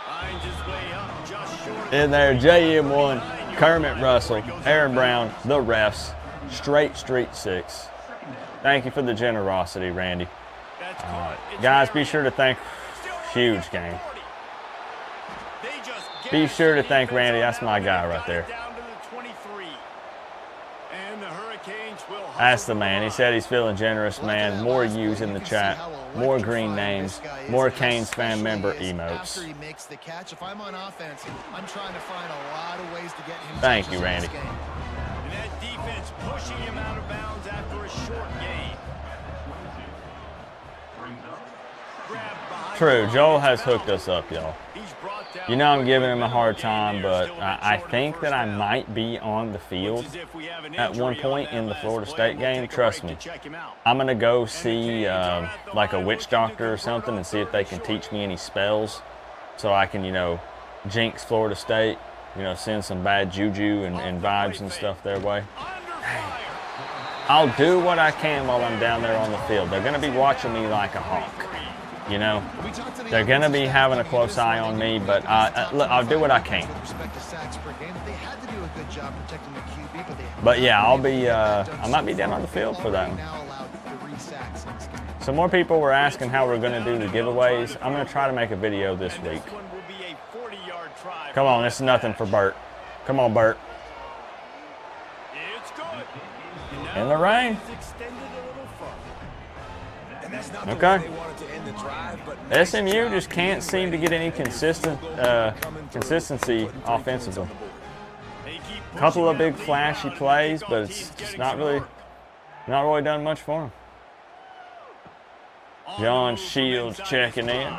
Finds his way up just in there. JM1, Kermit Russell, Aaron Brown, the refs, straight Street 6. Thank you for the generosity, Randy. Guys, be sure to thank, huge game. Be sure to thank Randy. That's my guy right there. That's the man. He said he's feeling generous, man. More U's in the chat, more green names, more Canes fan member emotes. Thank you, Randy. That defense pushing him out of bounds after a short gain. True, Joel has hooked us up, y'all. You know I'm giving him a hard time, but I think that I might be on the field at one point in the Florida State game. Trust me. I'm going to go see like a witch doctor or something and see if they can teach me any spells so I can, you know, jinx Florida State, you know, send some bad juju and vibes and stuff their way. I'll do what I can while I'm down there on the field. They're going to be watching me like a hawk. You know, they're going to be having a close eye on me, but I'll do what I can. But yeah, I might be down on the field for that one. So more people were asking how we're going to do the giveaways. I'm going to try to make a video this week. Come on, this is nothing for Bert. Come on, Bert. In the rain. Okay. SMU just can't seem to get any consistency offensively. A couple of big flashy plays, but it's just not really done much for them. John Shields checking in.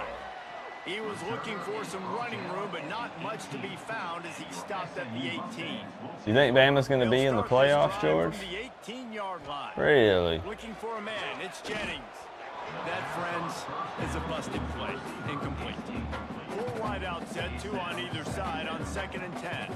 He was looking for some running room, but not much to be found as he stopped at the 18. You think Bama's going to be in the playoffs, George? Really? Looking for a man. It's Jennings. That, friends, is a busted play. Incomplete. 4 wide out set, 2 on either side on 2nd and 10.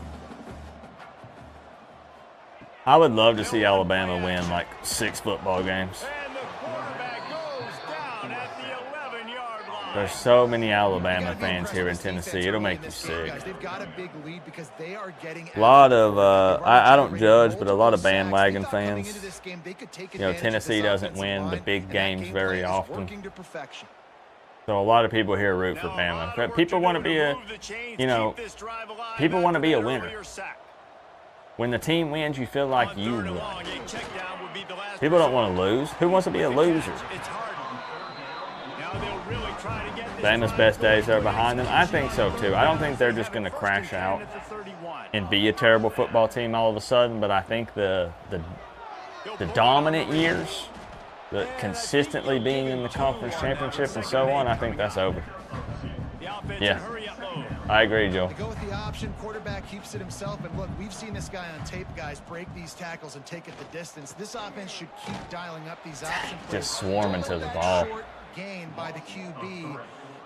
I would love to see Alabama win like 6 football games. And the quarterback goes down at the 11-yard line. There's so many Alabama fans here in Tennessee. It'll make you sick. A lot of, I don't judge, but a lot of bandwagon fans. You know, Tennessee doesn't win the big games very often. So a lot of people here root for Bama. But people want to be a, you know, people want to be a winner. When the team wins, you feel like you won. People don't want to lose. Who wants to be a loser? Bama's best days are behind them. I think so too. I don't think they're just going to crash out and be a terrible football team all of a sudden, but I think the dominant years, the consistently being in the conference championship and so on, I think that's over. Yeah, I agree, Joe. Go with the option. Quarterback keeps it himself, and look, we've seen this guy on tape, guys, break these tackles and take it the distance. This offense should keep dialing up these option plays. Just swarming to the ball. Short gain by the QB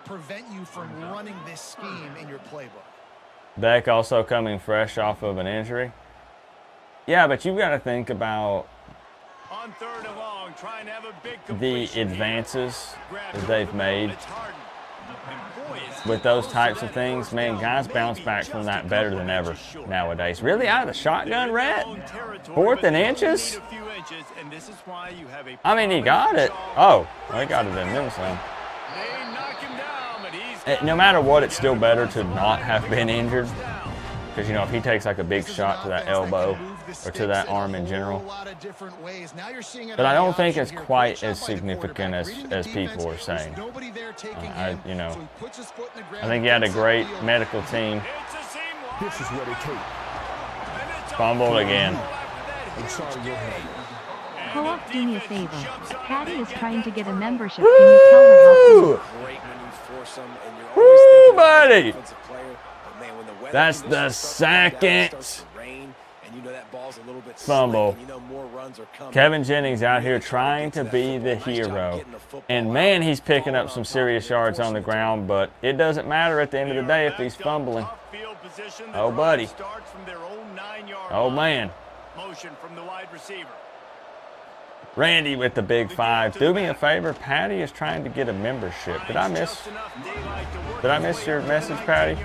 prevent you from running this scheme in your playbook. Beck also coming fresh off of an injury. Yeah, but you've got to think about On 3rd and long, trying to have a big the advances that they've made with those types of things. Man, guys bounce back from that better than ever nowadays. Really, out of the shotgun, Rhett? 4th and inches? I mean, he got it. Oh, well, he got it in then some. No matter what, it's still better to not have been injured. Because, you know, if he takes like a big shot to that elbow or to that arm in general. But I don't think it's quite as significant as people are saying. You know, I think he had a great medical team. This is what it takes. Fumbled again. Co-op, do me a favor. Patty is trying to get a membership. Can you tell her how to? Woo, buddy! That's the second fumble. Kevin Jennings out here trying to be the hero. And man, he's picking up some serious yards on the ground, but it doesn't matter at the end of the day if he's fumbling. Oh, buddy. Oh, man. Randy with the big 5. Do me a favor, Patty is trying to get a membership. Did I miss your message, Patty?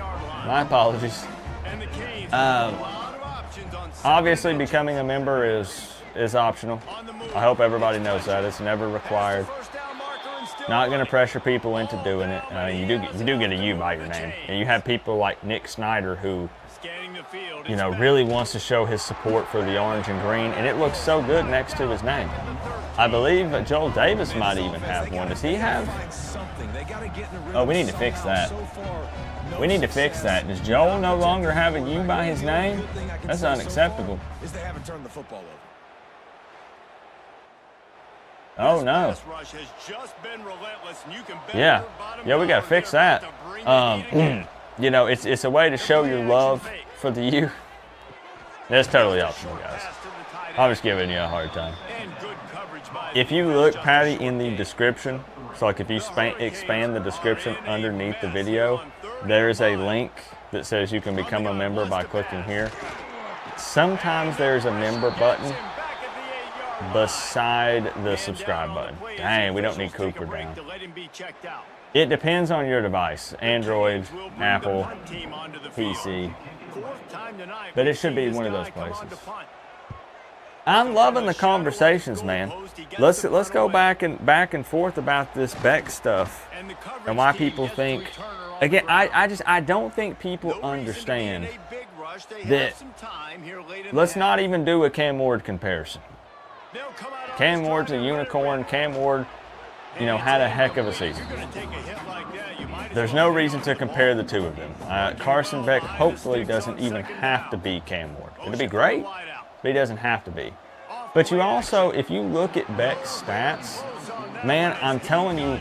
My apologies. And the Canes have a lot of options on Obviously, becoming a member is optional. I hope everybody knows that. It's never required. first down marker and still Not going to pressure people into doing it. You do get a U by your name. And you have people like Nick Snyder who, scanning the field. you know, really wants to show his support for the orange and green, and it looks so good next to his name. I believe Joel Davis might even have one. Does he have? Oh, we need to fix that. We need to fix that. Does Joel no longer have a U by his name? That's unacceptable. Is they haven't turned the football over. Oh no. Pass rush has just been relentless, and you can bet Yeah. your bottom Yeah, we got to dollar fix they're that. about to bring the heat again. You know, it's a way to show your love for the U. That's totally optional, guys. Pass to the tight end. I'm just giving you a hard time. And good coverage by If you look, Patty, in the description, so like if you expand the description underneath the video, there's a link that says you can become a member by clicking here. Sometimes there's a member button beside the subscribe button. Dang, we don't need Cooper down. It depends on your device, Android, Apple, PC, but it should be one of those places. I'm loving the conversations, man. Let's go back and forth about this Beck stuff and why people think. Again, I don't think people understand that. Let's not even do a Cam Ward comparison. Cam Ward's a unicorn. Cam Ward, you know, had a heck of a season. There's no reason to compare the two of them. Carson Beck hopefully doesn't even have to be Cam Ward. It'd be great, but he doesn't have to be. But you also, if you look at Beck's stats, man, I'm telling you,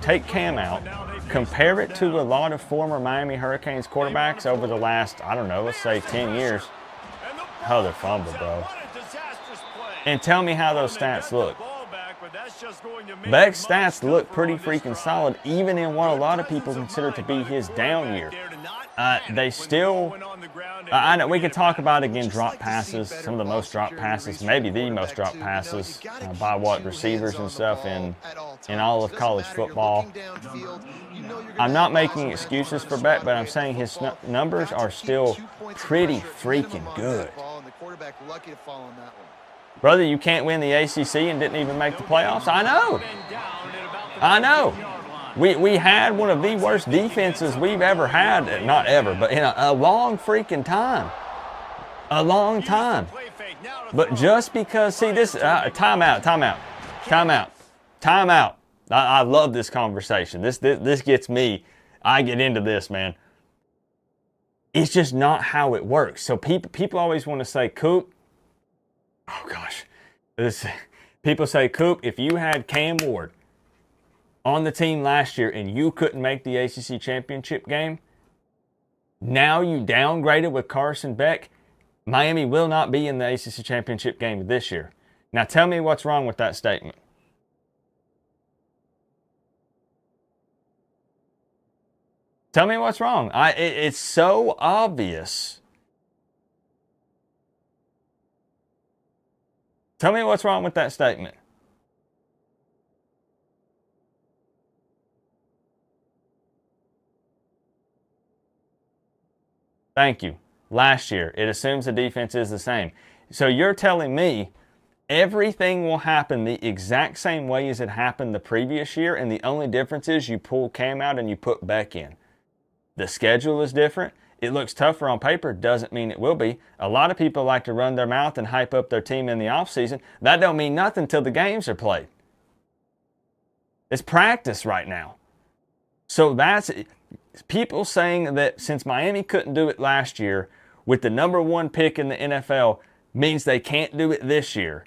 take Cam out, compare it to a lot of former Miami Hurricanes quarterbacks over the last, I don't know, let's say 10 years. Oh, they're fumbled, bro. And tell me how those stats look. Beck's stats look pretty freaking solid, even in what a lot of people consider to be his down year. They still, I know we could talk about, again, drop passes, some of the most drop passes, maybe the most drop passes by what receivers and stuff in all of college football. I'm not making excuses for Beck, but I'm saying his numbers are still pretty freaking good. Brother, you can't win the ACC and didn't even make the playoffs? I know. I know. We had one of the worst defenses we've ever had, not ever, but in a long freaking time. A long time. But just because, see this, timeout. I love this conversation. This gets me. I get into this, man. It's just not how it works. So people always want to say, Coop, oh gosh, people say, Coop, if you had Cam Ward on the team last year and you couldn't make the ACC championship game, now you downgraded with Carson Beck, Miami will not be in the ACC championship game this year. Now tell me what's wrong with that statement. Tell me what's wrong. It's so obvious. Tell me what's wrong with that statement. Thank you. Last year, it assumes the defense is the same. So you're telling me everything will happen the exact same way as it happened the previous year, and the only difference is you pull Cam out and you put Beck in. The schedule is different. It looks tougher on paper, doesn't mean it will be. A lot of people like to run their mouth and hype up their team in the offseason. That don't mean nothing until the games are played. It's practice right now. So that's people saying that since Miami couldn't do it last year with the #1 pick in the NFL means they can't do it this year.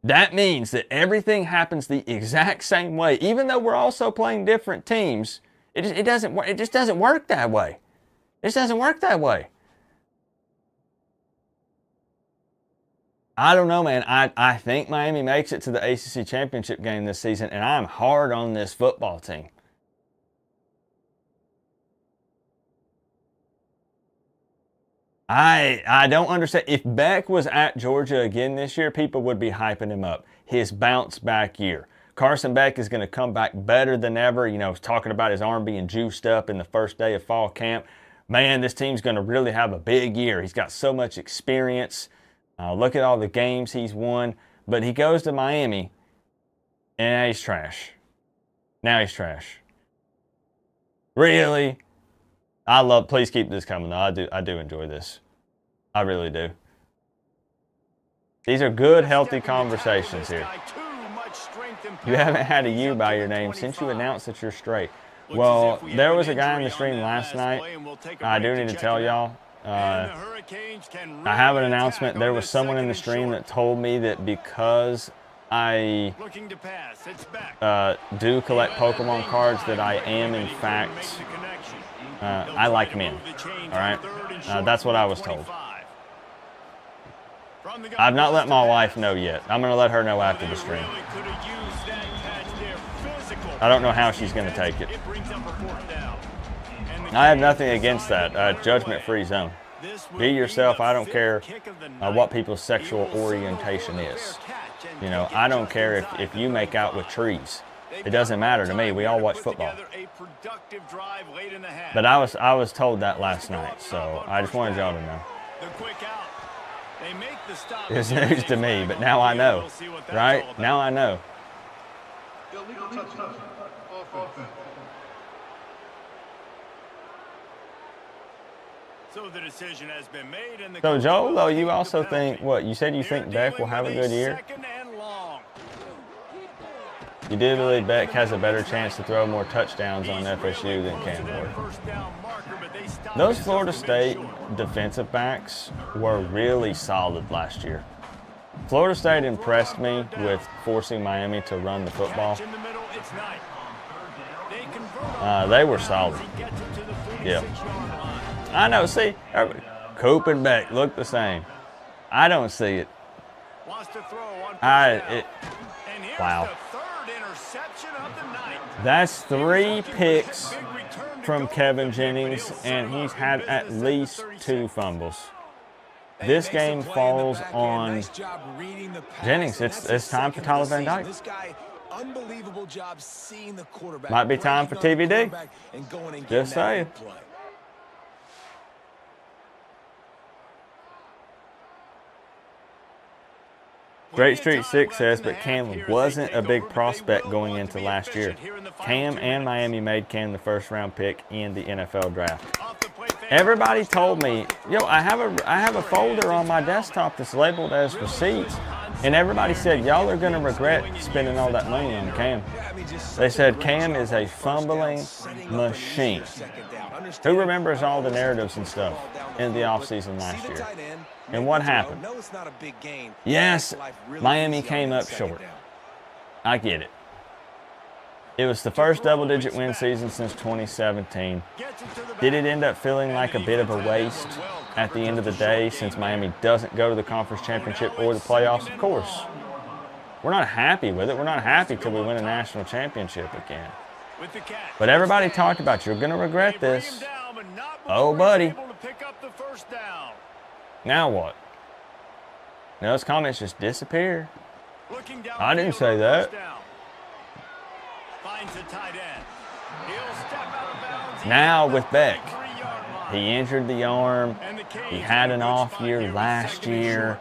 That means that everything happens the exact same way. Even though we're also playing different teams, it just doesn't work that way. It just doesn't work that way. I don't know, man. I think Miami makes it to the ACC championship game this season, and I'm hard on this football team. I don't understand. If Beck was at Georgia again this year, people would be hyping him up. His bounce back year. Carson Beck is going to come back better than ever. You know, talking about his arm being juiced up in the first day of fall camp. man, this team's going to really have a big year. He's got so much experience. Look at all the games he's won. But he goes to Miami, and now he's trash. Now he's trash. Really? Please keep this coming, though. I do enjoy this. I really do. These are good, healthy conversations here. You haven't had a U by your name since you announced that you're straight. Well, there was a guy in the stream last night. I do need to tell y'all. I have an announcement. There was someone in the stream that told me that because I do collect Pokemon cards that I am, in fact, I like men. All right? That's what I was told. I've not let my wife know yet. I'm going to let her know after the stream. I don't know how she's going to take it. I have nothing against that. Judgment-free zone. Be yourself. I don't care what people's sexual orientation is. You know, I don't care if you make out with trees. It doesn't matter to me. We all watch football. But I was told that last night, so I just wanted y'all to know. It's news to me, but now I know, right? Now I know. So the decision has been made, and So Joel, though, you also think, what, you said you think Beck will have a good year? You do believe Beck has a better chance to throw more touchdowns on FSU than Cam would. Those Florida State defensive backs were really solid last year. Florida State impressed me with forcing Miami to run the football. They were solid. Yeah. I know, see, Coop and Beck look the same. I don't see it. Wow. That's 3 picks from Kevin Jennings, and he's had at least 2 fumbles. This game falls on Jennings. It's time for Tyler Van Dyke. Might be time for TVD. Just saying. Great Street 6 says, but Cam wasn't a big prospect going into last year. Cam and Miami made Cam the first-round pick in the NFL draft. Everybody told me, yo, I have a folder on my desktop that's labeled as receipts, and everybody said, y'all are going to regret spending all that money on Cam. They said Cam is a fumbling machine. Who remembers all the narratives and stuff in the offseason last year? And what happened? Yes, Miami came up short. I get it. It was the first double-digit win season since 2017. Did it end up feeling like a bit of a waste at the end of the day since Miami doesn't go to the conference championship or the playoffs? Of course. We're not happy with it. We're not happy till we win a national championship again. But everybody talked about, you're going to regret this. Oh, buddy. Now what? Now those comments just disappear. I didn't say that. Now with Beck, he injured the arm. He had an off year last year.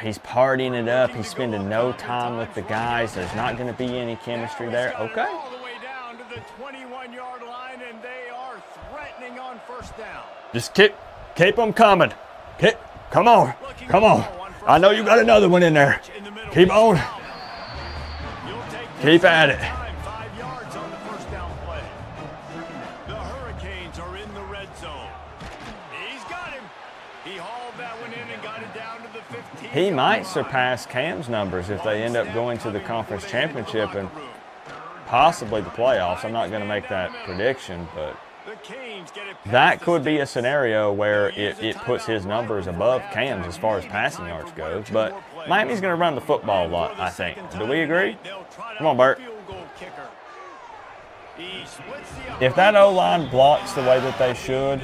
He's partying it up. He's spending no time with the guys. There's not going to be any chemistry there. Okay. Just keep them coming. Come on. Come on. I know you got another one in there. Keep on. Keep at it. The Hurricanes are in the red zone. He's got him. He hauled that one in and got it down to the 15. He might surpass Cam's numbers if they end up going to the conference championship and possibly the playoffs. I'm not going to make that prediction, but that could be a scenario where it puts his numbers above Cam's as far as passing yards goes. But Miami's going to run the football a lot, I think. Do we agree? Come on, Bert. If that O-line blocks the way that they should,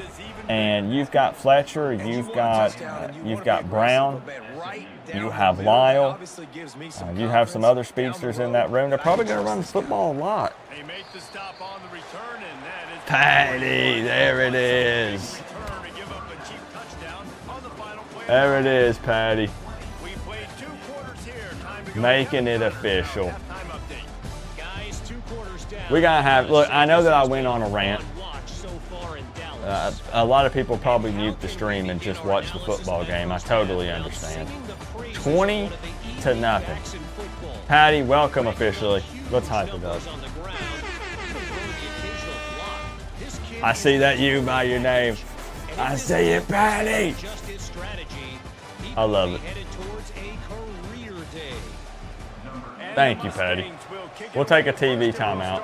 and you've got Fletcher, you've got Brown, you have Lyle, you have some other speedsters in that room, they're probably going to run the football a lot. Patty, there it is. There it is, Patty. Making it official. We gotta have, look, I know that I went on a rant. A lot of people probably mute the stream and just watch the football game. I totally understand. 20-0. Patty, welcome officially. Let's hype it up. I see that you by your name. I see it, Patty. I love it. Thank you, Patty. We'll take a TV timeout.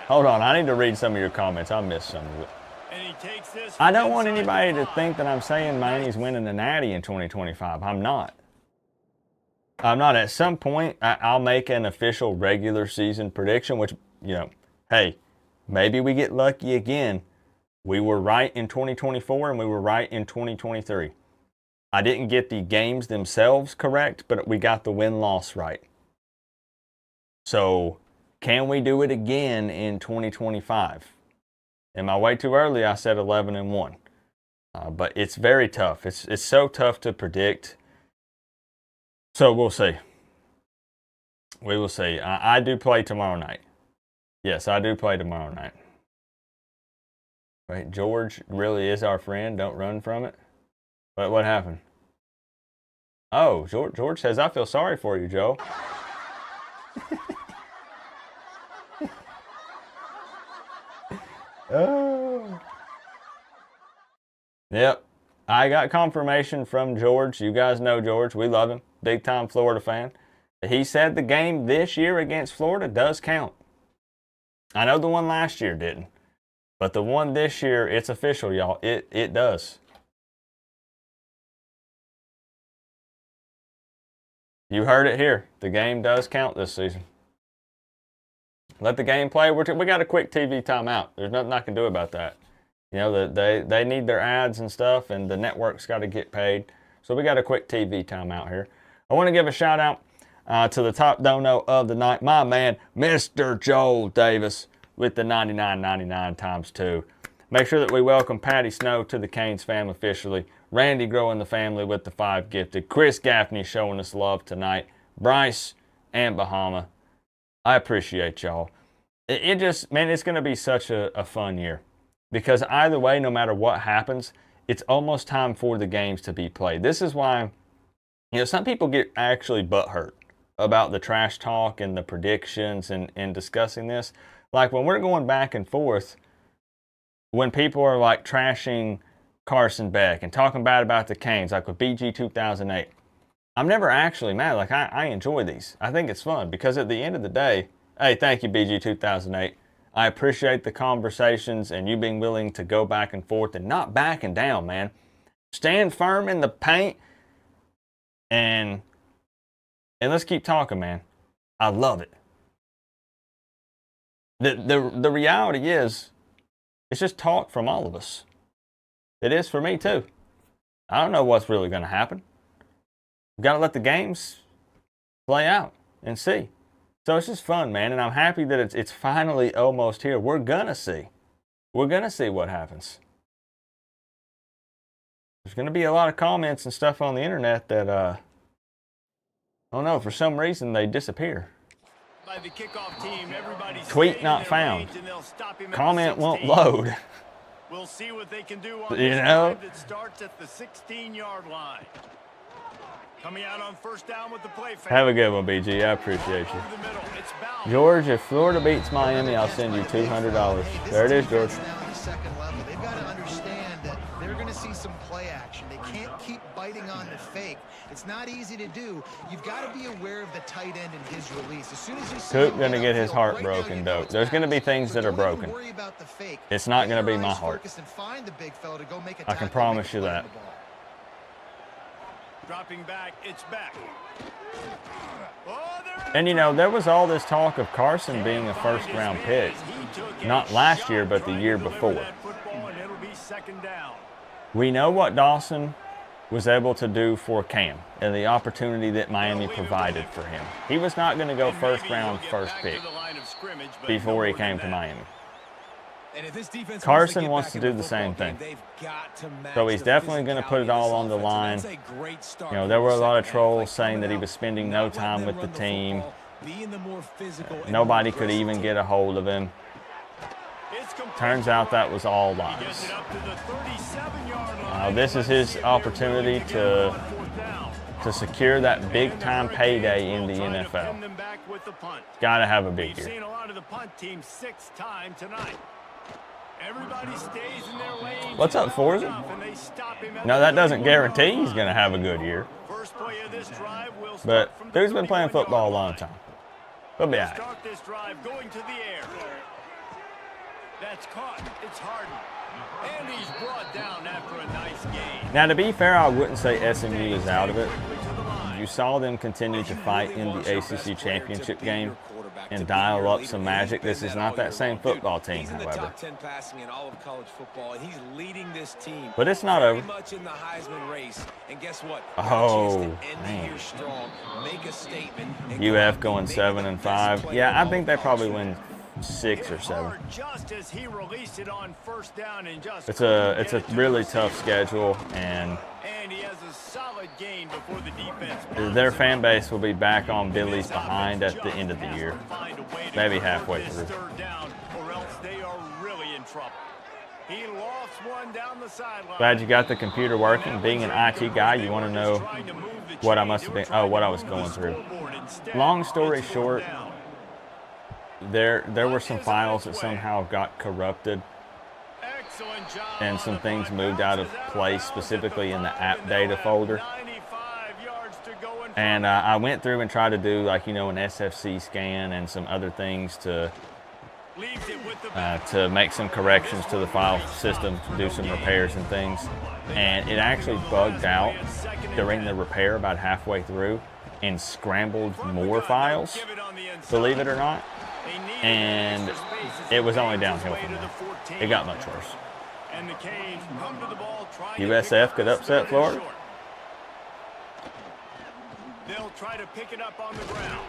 Hold on, I need to read some of your comments. I missed some of it. I don't want anybody to think that I'm saying Miami's winning the Natty in 2025. I'm not. I'm not. At some point, I'll make an official regular season prediction, which, you know, hey, maybe we get lucky again. We were right in 2024 and we were right in 2023. I didn't get the games themselves correct, but we got the win-loss right. So, can we do it again in 2025? Am I way too early? I said 11-1. But it's very tough. It's so tough to predict. So we'll see. We will see. I do play tomorrow night. Yes, I do play tomorrow night. Wait, George really is our friend. Don't run from it. But what happened? Oh, George says, I feel sorry for you, Joe. Oh. Yep. I got confirmation from George. You guys know George. We love him. Big time Florida fan. He said the game this year against Florida does count. I know the one last year didn't. But the one this year, it's official, y'all. It does. You heard it here. The game does count this season. Let the game play. We got a quick TV timeout. There's nothing I can do about that. You know, they need their ads and stuff, and the network's got to get paid. So we got a quick TV timeout here. I want to give a shout out to the top dono of the night, my man, Mr. Joel Davis, with the $99.99 times 2. Make sure that we welcome Patty Snow to the Canes family officially. Randy growing the family with the 5 gifted. Chris Gaffney showing us love tonight. Bryce and Bahama. I appreciate y'all. It just, man, it's going to be such a fun year. Because either way, no matter what happens, it's almost time for the games to be played. This is why, you know, some people get actually butthurt about the trash talk and the predictions and discussing this. Like when we're going back and forth, when people are like trashing Carson Beck and talking bad about the Canes, like with BG 2008, I'm never actually mad. Like I enjoy these. I think it's fun because at the end of the day, hey, thank you BG 2008. I appreciate the conversations and you being willing to go back and forth and not backing down, man. Stand firm in the paint and let's keep talking, man. I love it. The reality is, it's just talk from all of us. It is for me too. I don't know what's really going to happen. We've got to let the games play out and see. So it's just fun, man, and I'm happy that it's finally almost here. We're going to see. We're going to see what happens. There's going to be a lot of comments and stuff on the internet that, I don't know, for some reason they disappear. By the kickoff team, tweet not found. Comment won't load. We'll see what they can do on you know? That starts at the 16-yard line. Coming out on first down with the play. Have a good one, BG. I appreciate you. George, if Florida beats Miami, I'll send you $200. There it is, George. They've got to understand that they're going to see some play action. They can't keep biting on the fake. It's not easy to do. You've got to be aware of the tight end and his release. As soon as you see Coop gonna get his heart broken, though. There's gonna be things that are broken. It's not gonna be my heart. I can promise you that. Dropping back, it's back. And you know, there was all this talk of Carson being a first-round pick. Not last year, but the year before. We know what Dawson was able to do for Cam and the opportunity that Miami provided for him. He was not going to go first round, first pick before he came to Miami. And if this defense Carson to wants to get back do in the same football game, thing. they've got to match So he's the definitely going to put it physicality of all this on the offense, and line. that's a great start You know, in there the were a lot of second half. trolls Like, saying that he coming was out, spending not no letting time them with the run team. football, being the more physical and Nobody more could even aggressive get a hold of him. It's complete Turns to out that right. was all He gets lies. it up to the 37-yard line. Now this is Let's his see if they're opportunity willing get it to on fourth down. secure that big And the time Hurricanes payday in will the try to NFL. pin them back with the punt. Got to have a big We've year. seen a lot of the punt team 6 times tonight. Everybody stays in their lane. What's up, Forza? No, that doesn't guarantee he's going to have a good year. First play of this drive will But start from the dude's been playing 31-yard football a long line. time. He'll be all right. Start this drive going to the air. That's caught. It's Harden. And he's brought down after a nice gain. Now, to be fair, I wouldn't say SMU is out of it. You saw them continue to fight in the ACC championship game and dial up some magic. This is not that same football team, He's in the however. top 10 passing in all of college football, and he's leading this team. But it's not very over. much in the Heisman race. And guess what? Oh, Got a chance to end the man. year strong, make a statement, and go UF out going and maybe the 7-5. best player Yeah, I in think all they of probably college win 6 or 7. Hard just as he released it on first down and just It's a couldn't get it to really the tough receiver. schedule, and And he has a solid gain before the defense. their fan base will be back on Billy's behind at the end of the year. Maybe halfway through. Third down, or else they are really in trouble. He lost one down the sideline. Glad you got the computer working. Being an IT guy, you want to know what I must have been, what I was going through. Long story short, there were some files that somehow got corrupted and some things moved out of place, specifically in the app data folder. And I went through and tried to do, like, you know, an SFC scan and some other things to make some corrections to the file system, to do some repairs and things. And it actually bugged out during the repair about halfway through and scrambled more files, believe it or not. And it was only downhill from there. It got much worse. USF could upset Florida. They'll try to pick it up on the ground.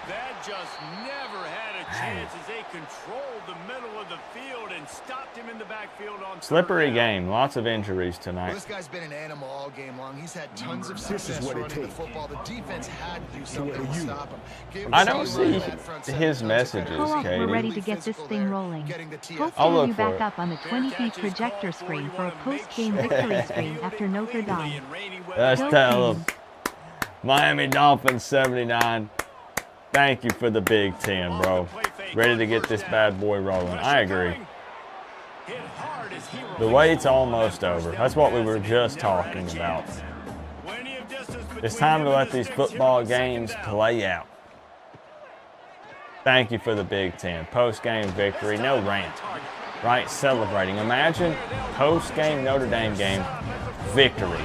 That just never had a chance as they controlled the middle of the field and stopped him in the backfield on Slippery third down. game. Lots of injuries Well, tonight. this guy's been an animal all game long. He's had tons of This success is what it running the takes. football. The defense had to do something to stop him. Give I him don't some see that front seven his tons of messages, credit. Co-op, Katie. we're ready to get this thing rolling. Getting the Hope I'll to have look you for back it. up on the 20 feet projector screen for a post-game victory screen after Notre Dame. Let's Go tell them. Kings. Miami Dolphins 79. Thank you for the Big 10, bro. Ready to get this bad boy rolling. I agree. The wait's almost over. That's what we were just talking about. It's time to let these football games play out. Thank you for the Big 10. Post-game victory, no rant. Right? Celebrating. Imagine post-game Notre Dame game victory.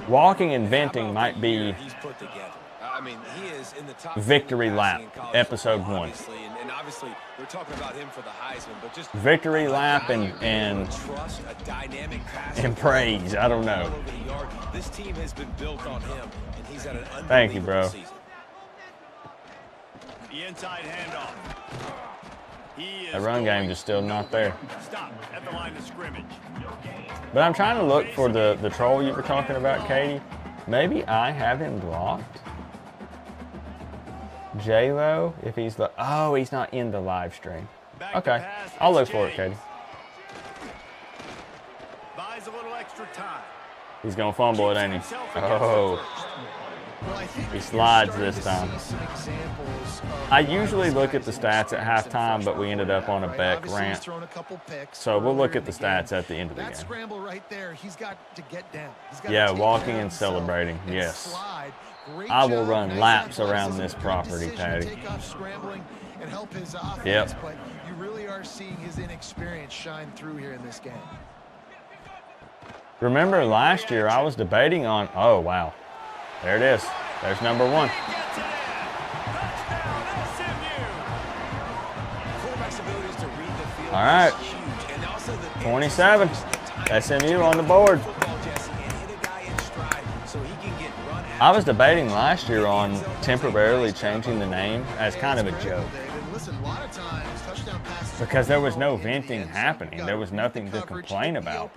Walking and venting might be He's put together. I mean, he is in the top Victory 10 lap, passing in college episode football, 1. obviously, and obviously we're talking about him for the Heisman, but just Victory lap and trust, a dynamic pass and praise. I don't know. all over the yard. This team has been built on him, and he's had an unbelievable Thank you, bro. season. The inside handoff. He is The run game just still not there. Stop at the line of scrimmage. But I'm trying to look for the troll you were talking about, Katie. Maybe I have him blocked. J-Lo, if he's the... Oh, he's not in the live stream. Okay, I'll look for it, Katie. Buys a little extra time. He's going to fumble it, ain't he? Oh, Well, I think he you're slides starting this to time. see some examples of I usually look at the stats at halftime, but we ended up on a right? Beck Obviously, he's rant. thrown a couple picks So we'll look earlier at the in game. stats at the end of the That game. scramble right there, he's got to get down. He's got to Yeah, take walking down and himself celebrating, and yes. slide. Great I will job, run nice laps athleticism, around this good property, decision to Patty. Take off scrambling and help his offense, Yep. but you really are seeing his inexperience shine through here in this game. Remember last year I was debating on... Oh, wow. There it is. There's number 1. Quarterback's abilities to read the field All right. is huge, and also the 27. SMU on the board. football, Jesse, and hit a guy in stride so he can get run I was debating last year on temporarily changing the name as kind of a joke. Listen, a lot of times, touchdown passes Because there was no venting happening. There was nothing to complain about.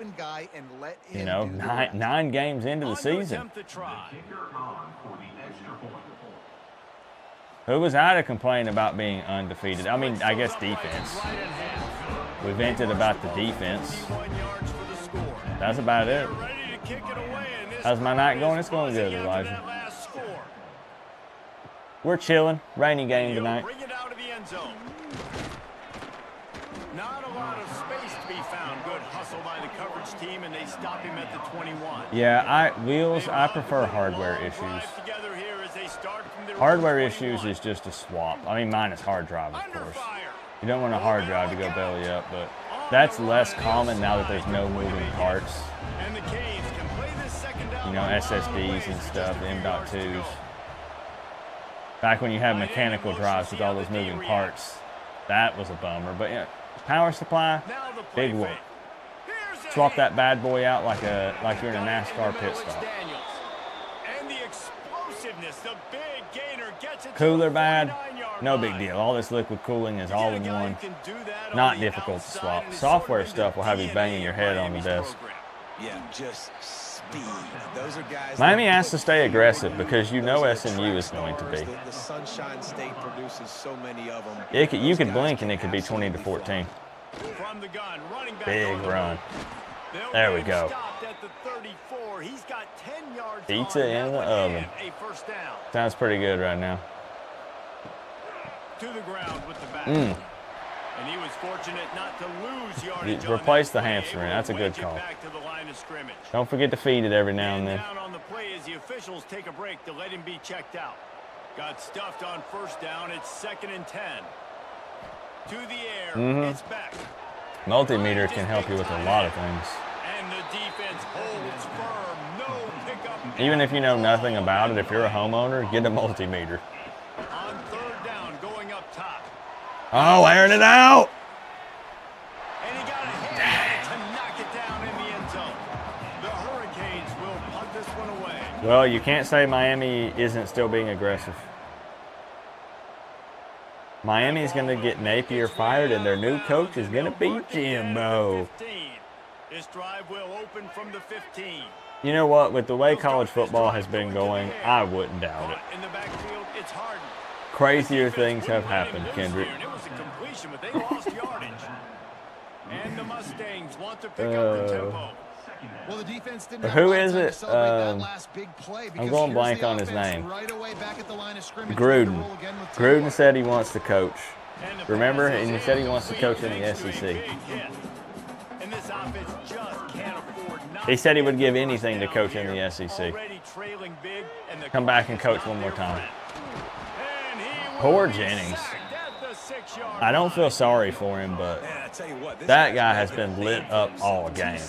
You know, nine games into the season. Who was I to complain about being undefeated? I mean, I guess defense. We vented about the defense. That's about it. How's my night going? It's going good, Elijah. We're chilling. Rainy game tonight. Not a lot of space to be found. Good hustle by the coverage team, and they stop him at the 21. Yeah, I prefer hardware issues. Hardware issues is just a swap. I mean, mine is hard drive, of course. You don't want a hard drive to go belly up, but that's less common now that there's no moving parts. You know, SSDs and stuff, the M.2s. Back when you had mechanical drives with all those moving parts, that was a bummer. But yeah, power supply, big whoop. Swap that bad boy out like you're in a NASCAR pit stop. Cooler bad, no big deal. All this liquid cooling is all in one. Not difficult to swap. Software stuff will have you banging your head on the desk. Yeah, just speed. Those are guys. Miami has to stay aggressive because you know SMU is going to be. The Sunshine State produces so many of them. You could blink and it could be 20-14. Big run. There we go. Pizza in the oven. Sounds pretty good right now. To the ground with the back. And he was fortunate not to lose yardage. Replace the hamstring. That's a good call. Don't forget to feed it every now and then. Down on the play as the officials take a break to let him be checked out. Got stuffed on first down. It's 2nd and 10. To the air. It's back. Multimeter can help you with a lot of things. And the defense holds firm. No pickup. Even if you know nothing about it, if you're a homeowner, get a multimeter. On 3rd down, going up top. Oh, airing it out. And he got a hand to knock it down in the end zone. The Hurricanes will punt this one away. Well, you can't say Miami isn't still being aggressive. Miami is going to get Napier fired, and their new coach is going to be Jimbo. This drive will open from the 15. You know what? With the way college football has been going, I wouldn't doubt it. In the backfield, it's Harden. Crazier things have happened, Kendrick. It was a completion, but they lost yardage. And the Mustangs want to pick up the tempo. Well, the defense didn't Who is it? I'm going blank on his name. Gruden. Gruden said he wants to coach. Remember? And he said he wants to coach in the SEC. He said he would give anything to coach in the SEC. Come back and coach one more time. Poor Jennings. I don't feel sorry for him, but that guy has been lit up all game.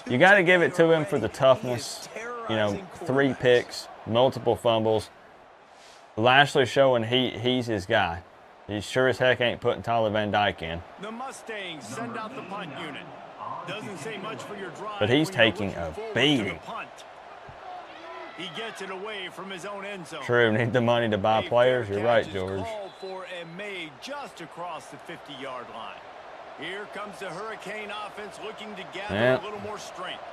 You got to give it to him for the toughness. You know, 3 picks, multiple fumbles. Lashley showing he's his guy. He sure as heck ain't putting Tyler Van Dyke in. The Mustangs send out the punt unit. Doesn't say much for your drive. But he's taking a beating. He gets it away from his own end zone. True, need the money to buy players. You're right, George. For and made just across the 50-yard line. Here comes the Hurricane offense looking to gather a little more strength.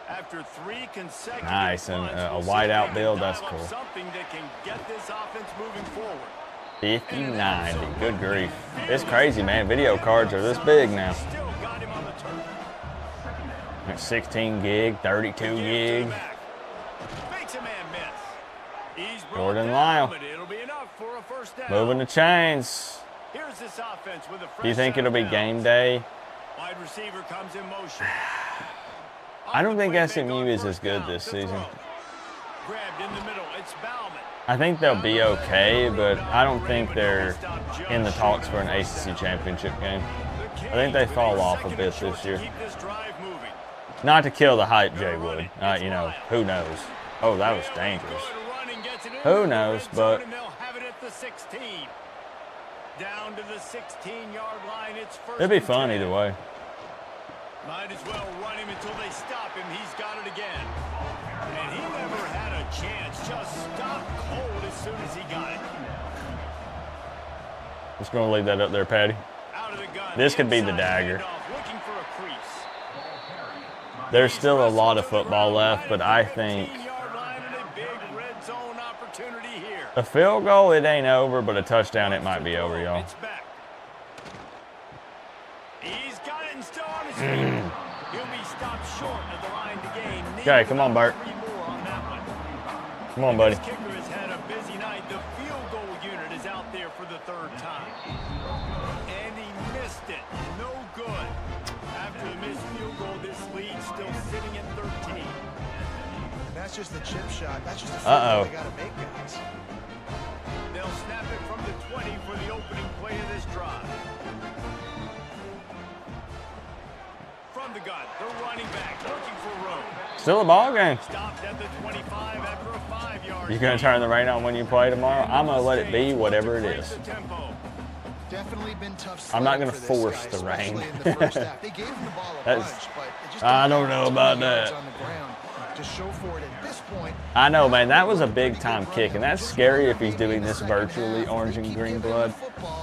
After 3 consecutive nice, and a wide out build, that's cool. Something that can get this offense moving forward. 50-90, good grief. It's crazy, man. Video cards are this big now. Still got him on the turn. 16 gig, 32 gig. Makes a man miss. He's Jordan Lyle. but it'll be enough for a first down. Moving the chains. Here's this offense with a fresh Do you think set it'll of be downs. game day? Wide receiver comes in motion. I don't think SMU is as good this season. Grabbed in the middle. It's Bauman. I think they'll be okay, but I don't think they're in the talks for an ACC championship game. I think they fall off a bit this year. Not to kill the hype, Jay Wood. You know, who knows? Oh, that was dangerous. Who knows, but down to the 16-yard line. It's first. It'd be fun either way. Might as well run him until they stop him. He's got it again. And he never had a chance. Just stopped cold as soon as he got it. Just going to leave that up there, Patty. Out of the gun. This could be the Inside dagger. handoff, looking for a crease. There's still a lot of football left, but I think 15-yard line and a big red zone opportunity here. a field goal, it ain't over, but a touchdown, it might be over, y'all. It's back. He's got it and still on his feet. He'll be stopped short of the line to gain. Okay, come on, Bert. 3 more on that one. Come on, buddy. This kicker has had a busy night. The field goal unit is out there for the 3rd time. And he missed it. No good. After the missed field goal, this lead still sitting at 13. And that's just the chip shot. That's just a field Uh-oh. goal they got to make, guys. They'll snap it from the 20 for the opening play of this drive. From the gun, the running back looking for room. Still a ball game. Stopped at the 25 after a 5-yard. You going to turn the rain on when you play tomorrow? I'm going to let it be whatever it is. Definitely been tough. I'm not gonna sledding for this force guy, the rain. especially in the first half. They gave him the ball a That's- bunch, but it just I didn't don't have know too about many yards that. on the ground to show for it at this point. I know, man. That was a big time kick, and that's scary if he's doing this virtually, orange and green blood,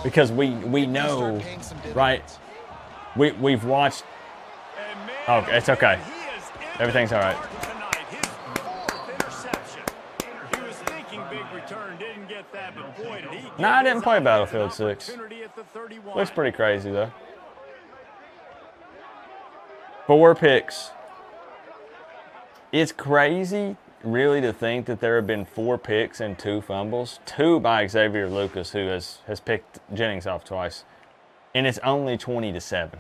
because we know, right? We've watched. Oh, it's okay. Everything's all right. His 4th interception. He was thinking big return, didn't get that, but boy, did he get Nah, I didn't his play eye Battlefield an 6. opportunity at the 31. Looks pretty crazy though. 4 picks. It's crazy, really, to think that there have been 4 picks and 2 fumbles. 2 by Xavier Lucas, who has picked Jennings off twice, and it's only 20-7.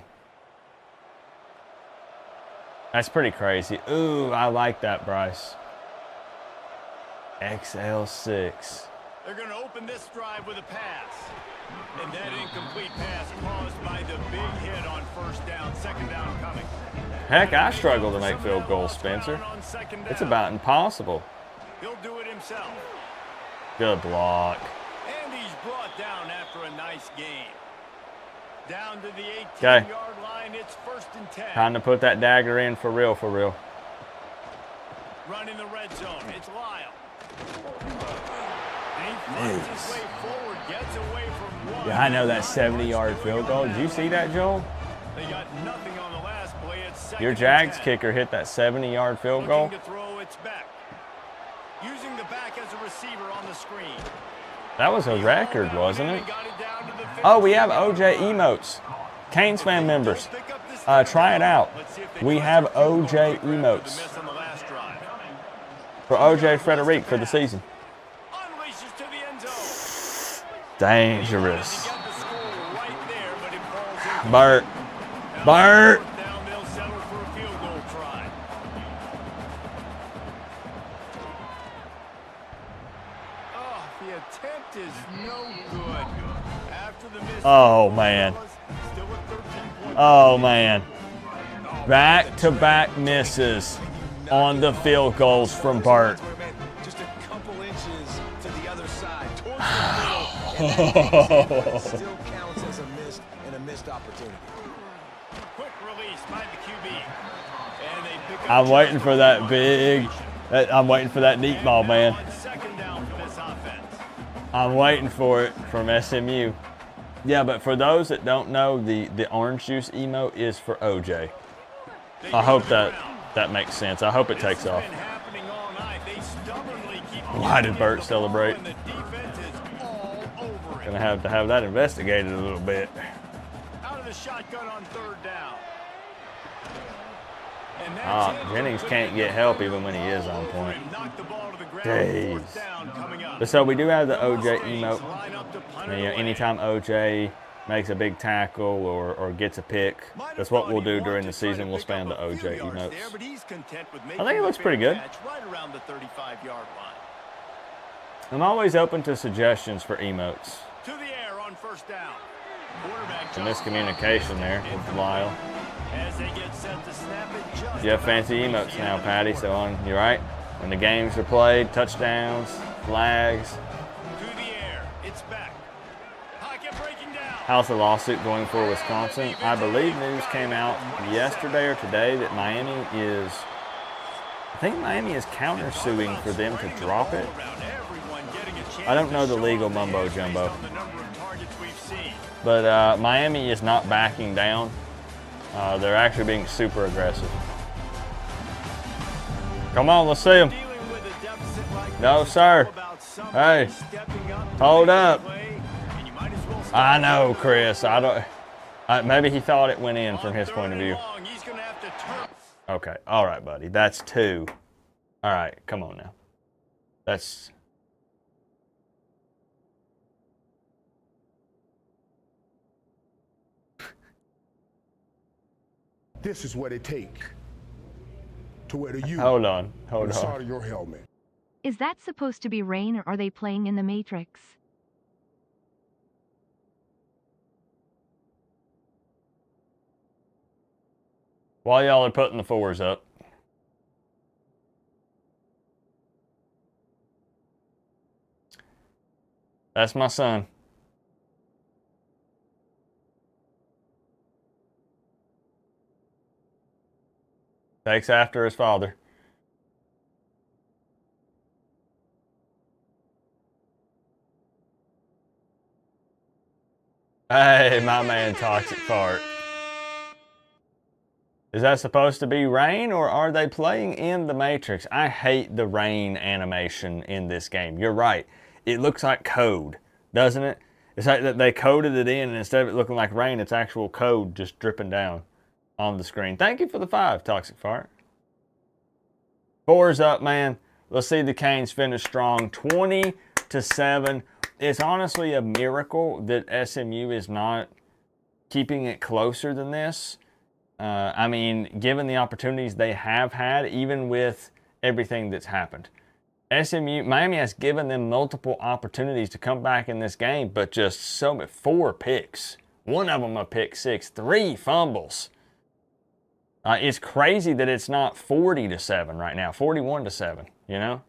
That's pretty crazy. Ooh, I like that, Bryce. XL6. They're going to open this drive with a pass. And that incomplete pass caused by the big hit on 1st down, 2nd down coming. Heck, I struggle to make field goals, Spencer. It's about impossible. He'll do it himself. Good block. And he's brought down after a nice game. Down to the 18-yard line, it's 1st and 10. Time to put that dagger in for real, for real. Running the red zone, it's Lyle. And he finds his way forward, gets away from one. Yeah, I know that 70-yard field goal. Did you see that, Joel? They got nothing on the last play. It's 2nd Your and Jags 10. kicker hit that 70-yard field goal. Looking to throw, it's back. Using the back as a receiver on the screen. That was a record, wasn't it? Got it down to the 50. Oh, we have OJ emotes. Canes fan members, try it out. We have OJ emotes Miss on the last drive. for OJ Frederic for the season. Unleashes to the end zone. Dangerous. He got the score right there, but it falls in. Bert. Bert. Down, they'll settle for a field goal try. Oh, the attempt is no good. After the miss. Oh, man. Still with 13 points. Oh, man. Back-to-back misses on the field goals from Bert. Just a couple inches to the other side, towards the middle, and that still counts as a missed and a missed opportunity. Quick release by the QB. And they pick up I'm waiting for that big. I'm waiting for that deep ball, man. on 2nd down for this offense. I'm waiting for it from SMU. Yeah, but for those that don't know, the orange juice emote is for OJ. I hope that makes sense. I hope it takes off. Been happening all night. They stubbornly keep Why did Bert celebrate? and the defense is all over it. Gonna have to have that investigated a little bit. Out of the shotgun on 3rd down. And that's it. Jennings can't get help even when he is on point. Knock the ball to the ground. Jeez. 4th down coming up. But so we do have the OJ emote. Line up to punt And, it away. anytime OJ makes a big tackle or gets a pick, that's what we'll do during the season. We'll spam the OJ emotes. I think it looks pretty good. Right around the 35-yard line. I'm always open to suggestions for emotes. To the air on 1st down. Quarterback Some miscommunication there with Lyle. as they get set to snap it just You have fancy emotes now, Patty, so you're right. When the games are played, touchdowns, flags. to the air. It's back. Pocket breaking down. How's the lawsuit going for Wisconsin? I believe news came out yesterday or today that Miami is countersuing for them to drop it. Everyone getting it I don't know the legal mumbo jumbo. But Miami is not backing down. They're actually being super aggressive. Come on, let's see him. No, sir. Hey, hold up. I know, Chris. I don't. Maybe he thought it went in from his point of view. Okay, all right, buddy. That's 2. All right, come on now. That's. This is what it takes to wear the U Hold on. on Hold the side on. of your helmet. Is that supposed to be rain or are they playing in the Matrix? While y'all are putting the 4s up. That's my son. Takes after his father. Hey, my man, Toxic Fart. Is that supposed to be rain, or are they playing in the Matrix? I hate the rain animation in this game. You're right. It looks like code, doesn't it? It's like that they coded it in, and instead of it looking like rain, it's actual code just dripping down on the screen. Thank you for the 5, Toxic Fart. 4's up, man. Let's see the Canes finish strong. 20-7. It's honestly a miracle that SMU is not keeping it closer than this. I mean, given the opportunities they have had, even with everything that's happened. Miami has given them multiple opportunities to come back in this game, but just 4 picks. One of them a pick 6, 3 fumbles. It's crazy that it's not 40-7 right now, 41-7, you know?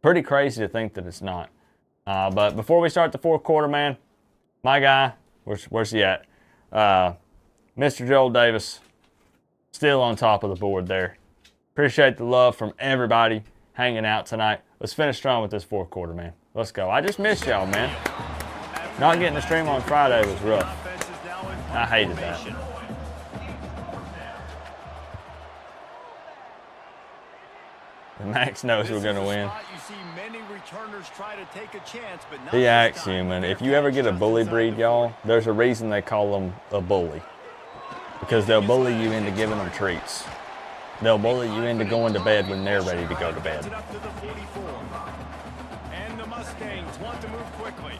Pretty crazy to think that it's not. But before we start the 4th quarter, man, my guy, where's he at? Mr. Joel Davis, still on top of the board there. Appreciate the love from everybody hanging out tonight. Let's finish strong with this 4th quarter, man. Let's go. I just missed y'all, man. Not getting the stream on Friday was rough. I hated that. Max knows we're going to win. He acts human. If you ever get a bully breed, y'all, there's a reason they call them a bully. Because they'll bully you into giving them treats. They'll bully you into going to bed when they're ready to go to bed.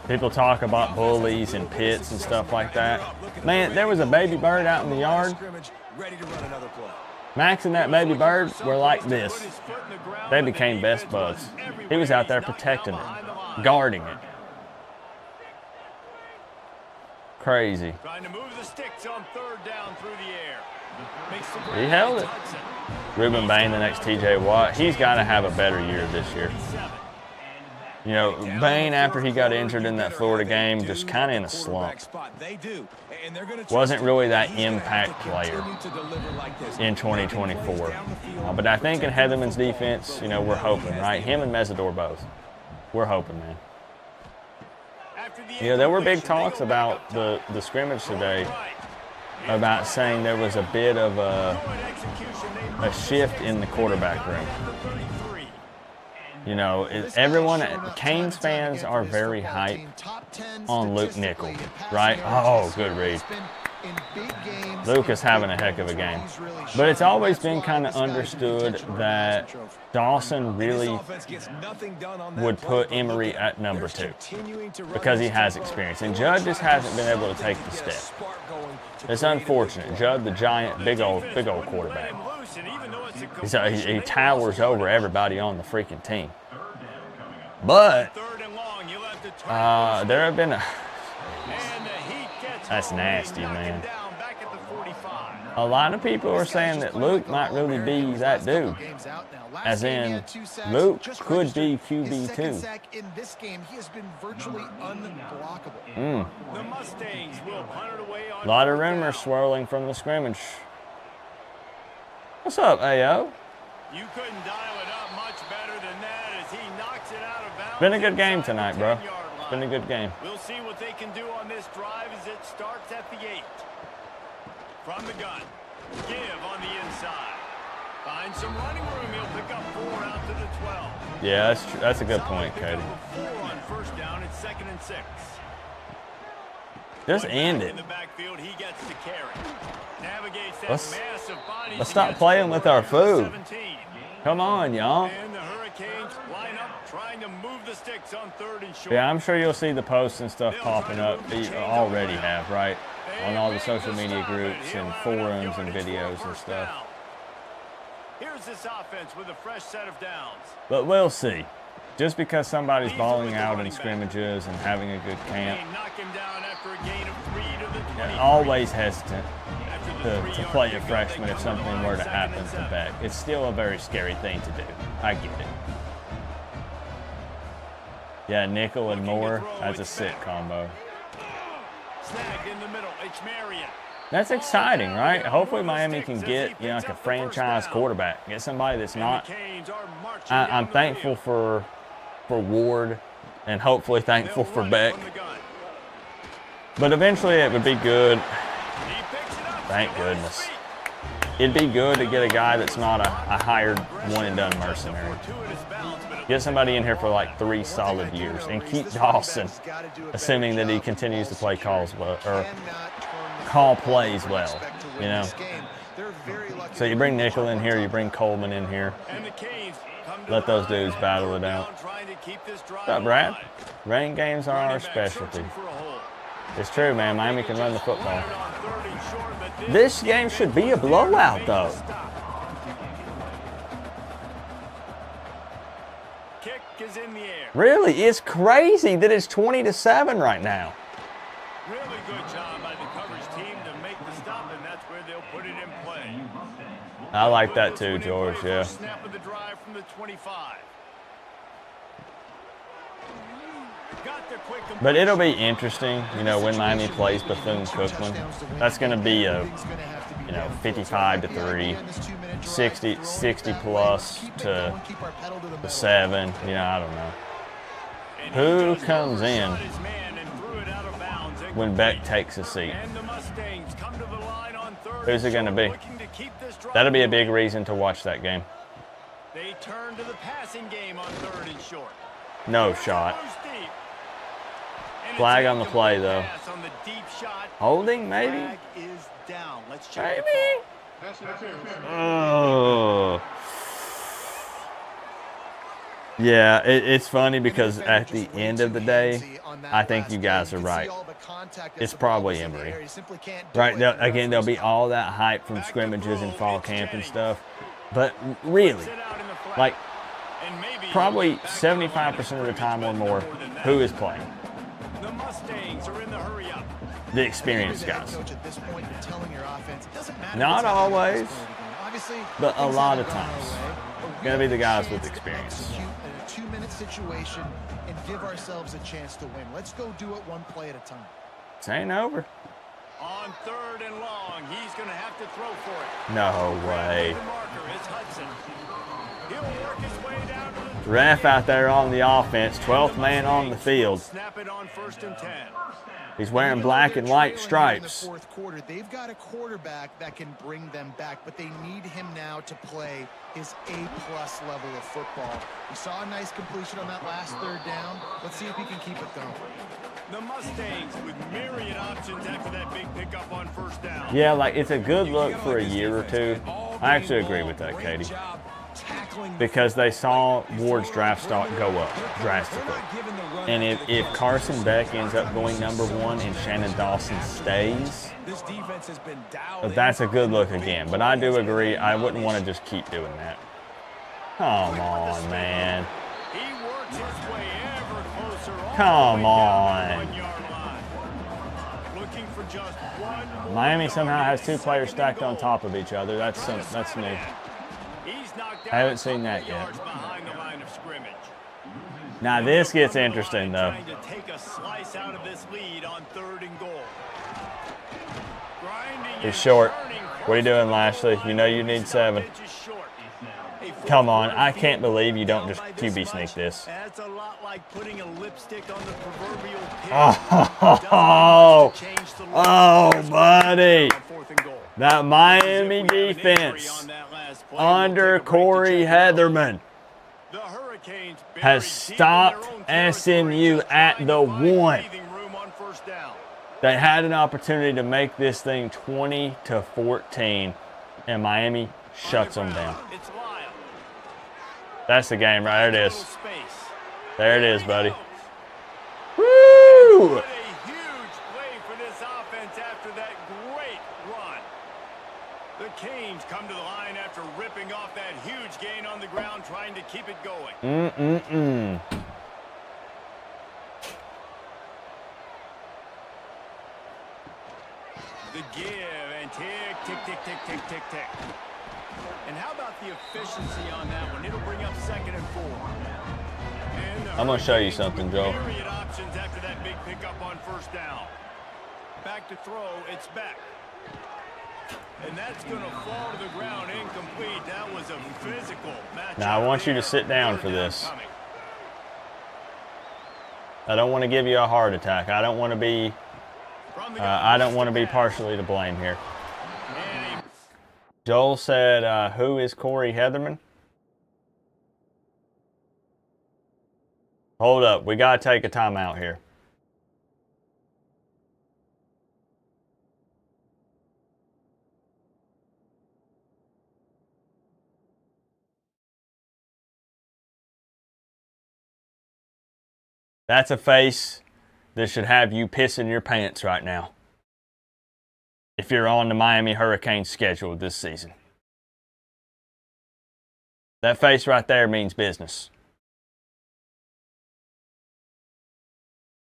People talk about bullies and pits and stuff like that. Man, there was a baby bird out in the yard. Max and that baby bird were like this. They became best buds. He was out there protecting it, guarding it. Crazy. Trying to move the sticks on 3rd down through the air. He held it. Ruben Bain, the next TJ Watt, he's got to have a better year this year. You know, Bain, after he got injured in that Florida game, just kind of in a slump. Wasn't really that impact player in 2024. But I think in Heatherman's defense, you know, we're hoping, right? Him and Mesidor both. We're hoping, man. You know, there were big talks about the scrimmage today about saying there was a bit of a shift in the quarterback room. You know, Canes fans are very hyped on Luke Nickel, right? Oh, good read. Luke is having a heck of a game. But it's always been kind of understood that Dawson really would put Emery at number 2 because he has experience. And Judd just hasn't been able to take the step. It's unfortunate. Judd, the giant, big old quarterback. He towers over everybody on the freaking team. But there have been that's nasty, man. A lot of people are saying that Luke might really be that dude. As in, Luke could be QB2. A lot of rumors swirling from the scrimmage. What's up, AO? You couldn't dial it up much better than that as he knocks it out of bounds. been a good game tonight, bro. It's been a good game. We'll see what they can do on this drive as it starts at the 8. From the gun. Give on the inside. Find some running room. He'll pick up 4 out to the 12. Yeah, that's a good point, Cody. 4 on first down. It's 2nd and 6. Just end it. In the backfield, he gets to carry. Navigates that massive body. Let's stop playing with our food. 17. Come on, y'all. And the Hurricanes line up trying to move the sticks on 3rd and short. Yeah, I'm sure you'll see the posts and stuff popping up. You already have, right? On all the social media groups and forums and videos and stuff. Here's this offense with a fresh set of downs. But we'll see. Just because somebody's balling out in scrimmages and having a good camp, always hesitant to play a freshman if something were to happen to Beck. It's still a very scary thing to do. I get it. Yeah, nickel and more, that's a sick combo. Snagged in the middle, it's Marion. That's exciting, right? Hopefully Miami can get, like a franchise quarterback. Get somebody that's not. I'm thankful for Ward and hopefully thankful for Beck. But eventually it would be good. Thank goodness. It'd be good to get a guy that's not a hired one-and-done mercenary. Get somebody in here for like 3 solid years and keep Dawson, assuming that he continues to play calls well, or call plays well, you know. So you bring Nickel in here, you bring Coleman in here. Let those dudes battle it out. What's up, Brad? Rain games are our specialty. It's true, man. Miami can run the football. This game should be a blowout, though. Kick is in the air. Really? It's crazy that it's 20-7 right now. Really good job by the coverage team to make the stop, and that's where they'll put it in play. I like that too, George, yeah. Snap of the drive from the 25. But it'll be interesting, you know, when Miami plays Bethune-Cookman. That's going to be a, 55-3, 60 plus to the 7. You know, I don't know. Who comes in when Beck takes a seat? Who's it going to be? That'll be a big reason to watch that game. They turn to the passing game on 3rd and short. No shot. Flag on the play, though. Holding, maybe? Maybe? Oh. Yeah, it's funny because at the end of the day, I think you guys are right. It's probably Emory. Right, again, there'll be all that hype from scrimmages and fall camp and stuff. But really, like, probably 75% of the time or more, who is playing? The Mustangs are in the hurry up. The experienced guys. Not always, but a lot of times. Going to be the guys with experience. In a 2-minute situation and give ourselves a chance to win. Let's go do it one play at a time. This ain't over. On 3rd and long, he's going to have to throw for it. No way. The marker is Hudson. He'll work his way down to the Ref out there on the offense, 12th man on the field. Snap it on 1st and 10. He's wearing black and white stripes. In the 4th quarter, they've got a quarterback that can bring them back, but they need him now to play his A-plus level of football. We saw a nice completion on that last 3rd down. Let's see if he can keep it going. The Mustangs with myriad options after that big pickup on 1st down. Yeah, like it's a good look for a year or two. I actually agree with that, Katie. Because they saw Ward's draft stock go up drastically. And if Carson Beck ends up going #1 and Shannon Dawson stays, that's a good look again. But I do agree, I wouldn't want to just keep doing that. Come on, man. Come on. Miami somehow has 2 players stacked on top of each other. That's new. I haven't seen that yet. Now this gets interesting, though. He's short. What are you doing, Lashley? You know you need 7. Come on, I can't believe you don't just QB sneak this. like putting a lipstick on the proverbial pig. Oh, buddy. That Miami defense under Corey Heatherman has stopped SMU at the 1. They had an opportunity to make this thing 20-14, and Miami shuts them down. That's the game, right? There it is. There it is, buddy. Woo! What a huge play for this offense after that great run. The Canes come to the line after ripping off that huge gain on the ground, trying to keep it going. The give and tick, tick, tick, tick, tick, tick, tick. And how about the efficiency on that one? It'll bring up 2nd and 4. I'm going to show you something, Joe. Myriad options after that big pickup on 1st down. Back to throw, it's back. And that's going to fall to the ground incomplete. That was a physical match. Now, I want you to sit down for this. I don't want to give you a heart attack. I don't want to be partially to blame here. Joel said, who is Corey Heatherman? Hold up. We got to take a timeout here. That's a face that should have you pissing your pants right now if you're on the Miami Hurricanes schedule this season. That face right there means business.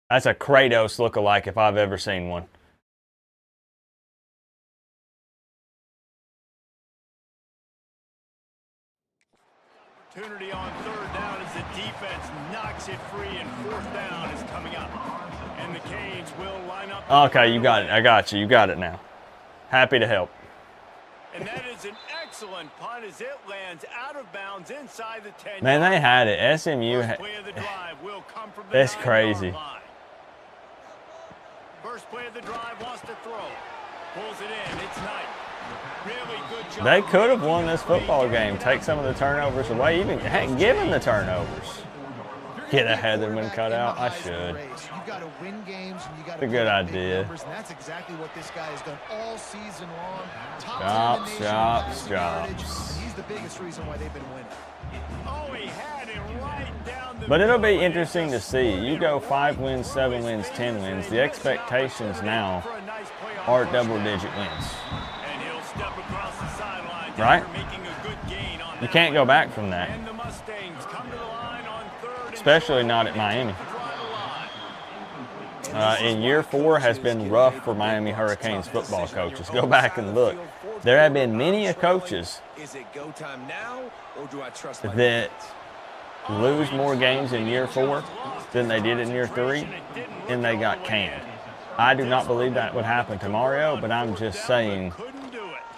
That's a Kratos look-alike if I've ever seen one. Opportunity on 3rd down as the defense knocks it free, and 4th down is coming up. And the Canes will line up. Okay, you got it. I got you. You got it now. Happy to help. And that is an excellent punt as it lands out of bounds inside the 10. Man, they had it. SMU. That's crazy. First play of the drive, wants to throw. Pulls it in. It's Knight. Really good job. They could have won this football game. Take some of the turnovers away. Even given the turnovers. Get a Heatherman cut out. I should. It's a good idea. That's exactly what this guy has done all season long. Chops. He's the biggest reason why they've been winning. Oh, he had it right down the But it'll be interesting to see. You go 5 wins, 7 wins, 10 wins. The expectations now are double-digit wins. And he'll step across the sidelines right? after making a good gain on You can't go back from that. And the Mustangs come to the line on 3rd, especially not at Miami. In year 4 has been rough for Miami Hurricanes football coaches. Go back and look. There have been many coaches that lose more games in year 4 than they did in year 3, and they got canned. I do not believe that would happen to Mario, but I'm just saying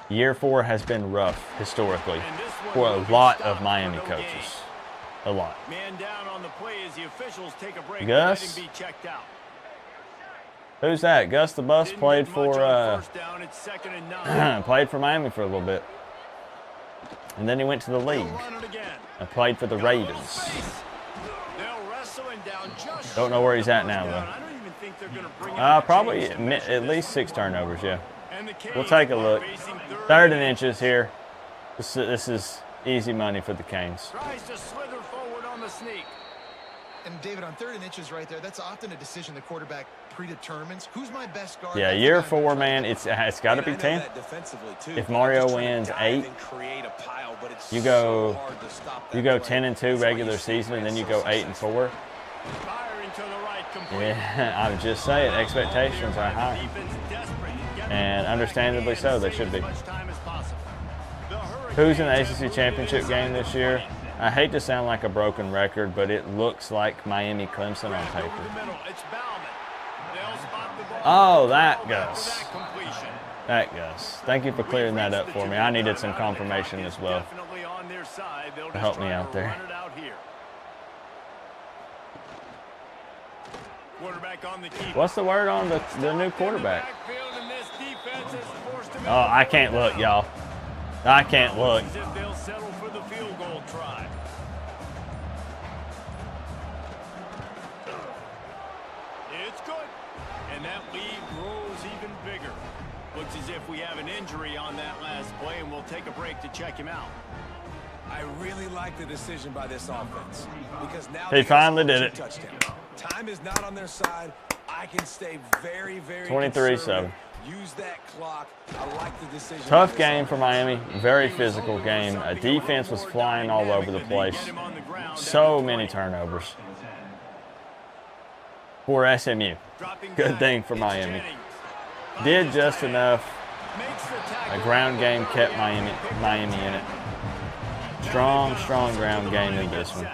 year 4 has been rough historically for a lot of Miami coaches. A lot. Man down on the play as the officials take a break. Gus? Be checked out. Who's that? Gus the Bus played for Down, it's 2nd and 9. played for Miami for a little bit. And then he went to the league and played for the Ravens. Don't know where he's at now, though. Probably at least 6 turnovers, yeah. We'll take a look. 3rd and inches here. This is easy money for the Canes. Tries to slither forward on the sneak. And David, on 3rd and inches right there, that's often a decision the quarterback predetermines. Who's my best guard? Yeah, year 4, man, it's got to be 10. If Mario wins 8, you go 10-2 regular season, and then you go 8-4. Yeah, I'm just saying, expectations are high, and understandably so. They should be. Who's in the ACC championship game this year? I hate to sound like a broken record, but it looks like Miami Clemson on paper. Oh, that Gus. That Gus. Thank you for clearing that up for me. I needed some confirmation as well to help me out there. Quarterback on the keeper. What's the word on the new quarterback? Backfield, and this defense has forced him Oh, I can't look, y'all. I can't look. as if they'll settle for the field goal try. It's good. And that lead grows even bigger. Looks as if we have an injury on that last play, and we'll take a break to check him out. I really like the decision by this offense because now He finally did it. Touchdown. Time is not on their side. I can stay very, very 23-7. Use that clock. I like the decision. Tough game for Miami. Very physical game. A defense was flying all over the place. So many turnovers. For SMU. Good thing for Miami. Did just enough. A ground game kept Miami in it. Strong ground game in this one.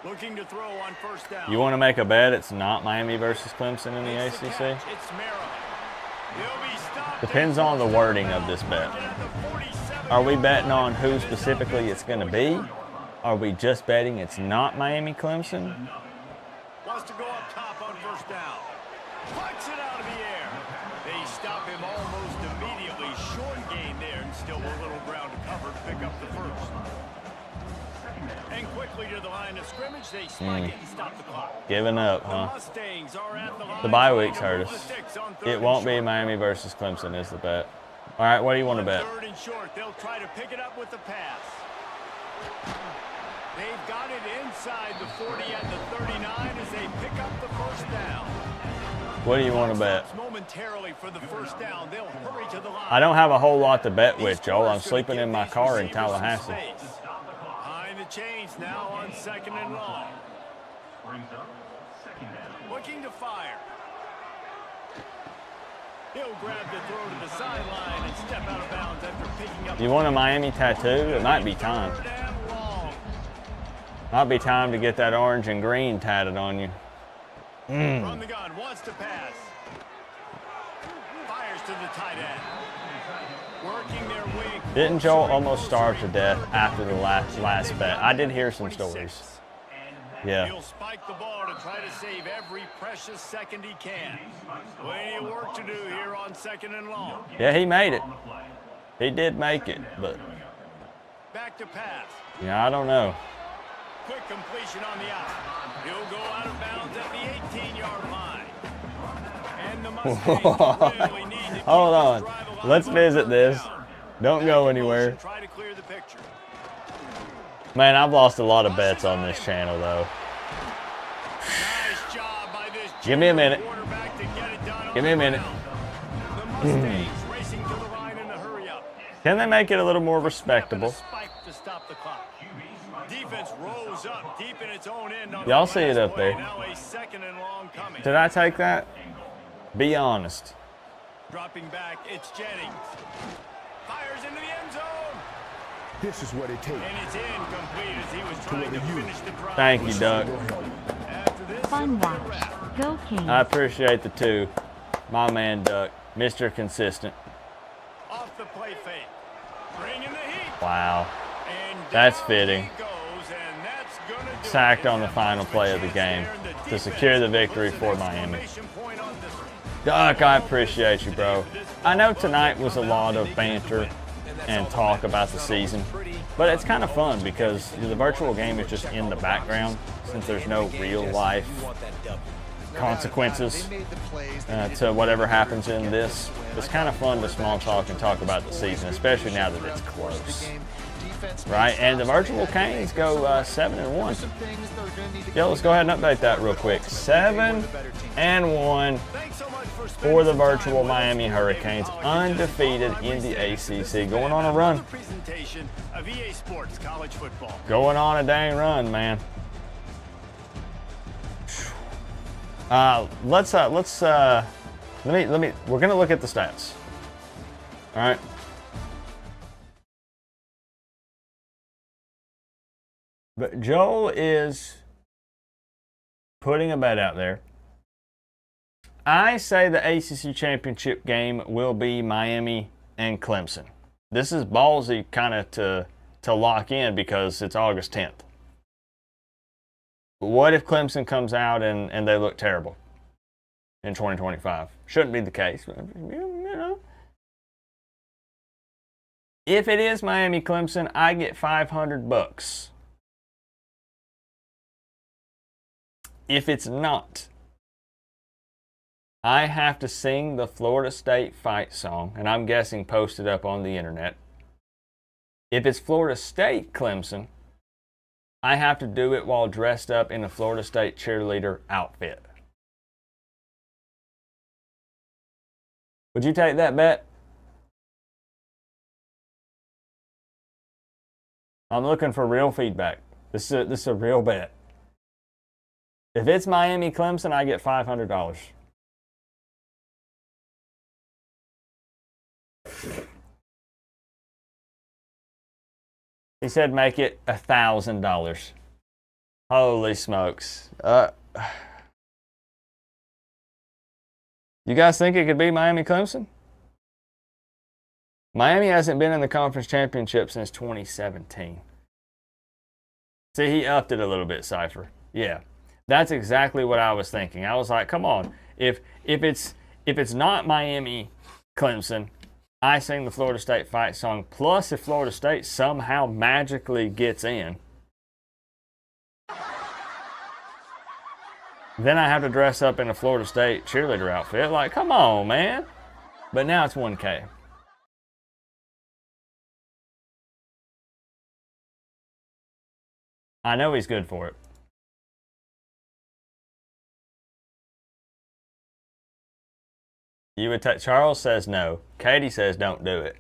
Looking to throw on first down. You want to make a bet it's not Miami versus Clemson in the ACC? It's Maryville. They'll be stopped. Depends on the wording of this bet. Are we betting on who specifically it's going to be? Are we just betting it's not Miami Clemson? Wants to go up top on first down. Puts it out of the air. They stop him almost immediately. Short gain there, and still a little ground to cover to pick up the first. And quickly to the line of scrimmage, they spike it and stop the clock. Giving up, The huh? Mustangs are at the line. The bye to weeks move hurt the us. sticks on third It and won't be short. Miami versus Clemson is the bet. All right, what do you want to bet? Third and short, they'll try to pick it up with the pass. They've got it inside the 40 at the 39 as they pick up the first down. What do you want to bet? Momentarily for the first down, they'll hurry to the line. I don't have a whole lot to bet with, Joel. I'm sleeping in my car in Tallahassee. Behind the chains now on second and long. Looking to fire. He'll grab the throw to the sideline and step out of bounds after picking up. You want a Miami tattoo? It might be time. Third and long. Might be time to get that orange and green tatted on you. From the gun, wants to pass. Fires to the tight end. Working their way. Didn't Joel almost starve to death after the last bet? I did hear some stories. Yeah. He'll spike the ball to try to save every precious second he can. Plenty of work to do here on second and long. Yeah, he made it. He did make it, but Back to pass. yeah, I don't know. Quick completion on the out. He'll go out of bounds at the 18-yard line. And the Mustangs really need to keep Hold this on. drive alive Let's on visit third this. down. Don't go anywhere. Try to clear the picture. Man, I've lost a lot of bets on this channel, though. Nice job by this Give me a minute. quarterback to get it done on Give me a the minute. ground. The Mustangs racing to the line in a hurry up. Can they make it a little more And a respectable? spike to stop the clock. Defense rolls up deep in its own end on Y'all the see it last up play. there. Now a second and long coming. Did I take that? Be honest. Dropping back, it's Jennings. Fires into the end zone. This is what it takes. And it's incomplete as he was trying to finish the drive. Thank you, Doug. After this, Fun it'll be a watch. wrap. Go Kings. I appreciate the two. My man, Duck. Mr. Consistent. Off the play fake. Bring in the heat. Wow. And That's down fitting. he goes, and that's gonna do Sacked it. on the final play of the game to secure the victory for Miami. Exclamation point on this one. Duck, I appreciate you, bro. I know tonight was a lot of banter and talk about the season, but it's kind of fun because the virtual game is just in the background since there's no real life consequences to whatever happens in this. It's kind of fun to small talk and talk about the season, especially now that it's close. Right, and the virtual Canes go 7-1. Yo, let's go ahead and update that real quick. 7-1 Thanks so much for for the spending some time virtual with us Miami today. Hurricanes, All you undefeated in the ACC, going on a run. Another presentation of EA Sports College Football. Going on a dang run, man. We're gonna look at the stats. All right. But Joel is putting a bet out there. I say the ACC championship game will be Miami and Clemson. This is ballsy kind of to lock in because it's August 10th. What if Clemson comes out and they look terrible in 2025? Shouldn't be the case. But, you know. If it is Miami Clemson, I get $500. If it's not, I have to sing the Florida State fight song, and I'm guessing posted up on the internet. If it's Florida State Clemson, I have to do it while dressed up in a Florida State cheerleader outfit. Would you take that bet? I'm looking for real feedback. This is a real bet. If it's Miami Clemson, I get $500. He said make it $1,000. Holy smokes. You guys think it could be Miami Clemson? Miami hasn't been in the conference championship since 2017. See, he upped it a little bit, Cypher. Yeah, that's exactly what I was thinking. I was like, come on. If it's not Miami Clemson, I sing the Florida State fight song. Plus, if Florida State somehow magically gets in, then I have to dress up in a Florida State cheerleader outfit. Like, come on, man. But now it's 1K. I know he's good for it. You would take. Charles says no. Katie says don't do it.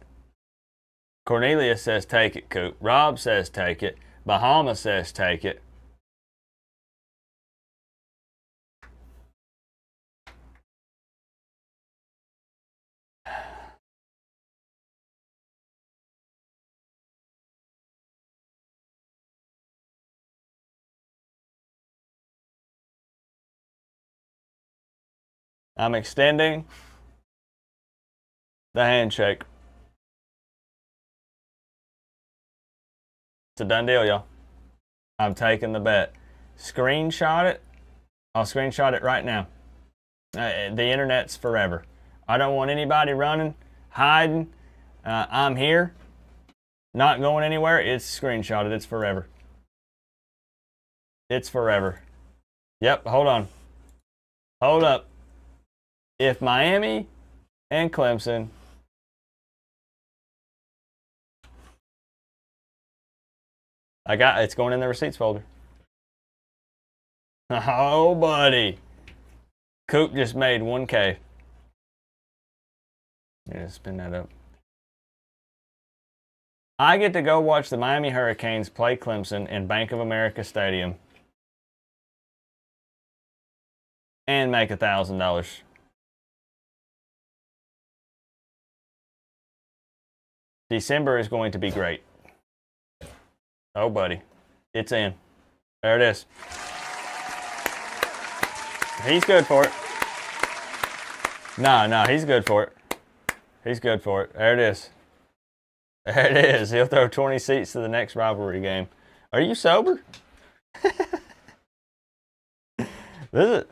Cornelius says take it, Coop. Rob says take it. Bahama says take it. I'm extending the handshake. It's a done deal, y'all. I'm taking the bet. Screenshot it. I'll screenshot it right now. The internet's forever. I don't want anybody running, hiding. I'm here. Not going anywhere. It's screenshotted. It's forever. It's forever. Yep, hold on. Hold up. If Miami and Clemson it's going in the receipts folder. Oh, buddy. Coop just made 1K. Yeah, spin that up. I get to go watch the Miami Hurricanes play Clemson in Bank of America Stadium and make $1,000. December is going to be great. Oh, buddy. It's in. There it is. He's good for it. No, he's good for it. He's good for it. There it is. There it is. He'll throw 20 seats to the next rivalry game. Are you sober? This is...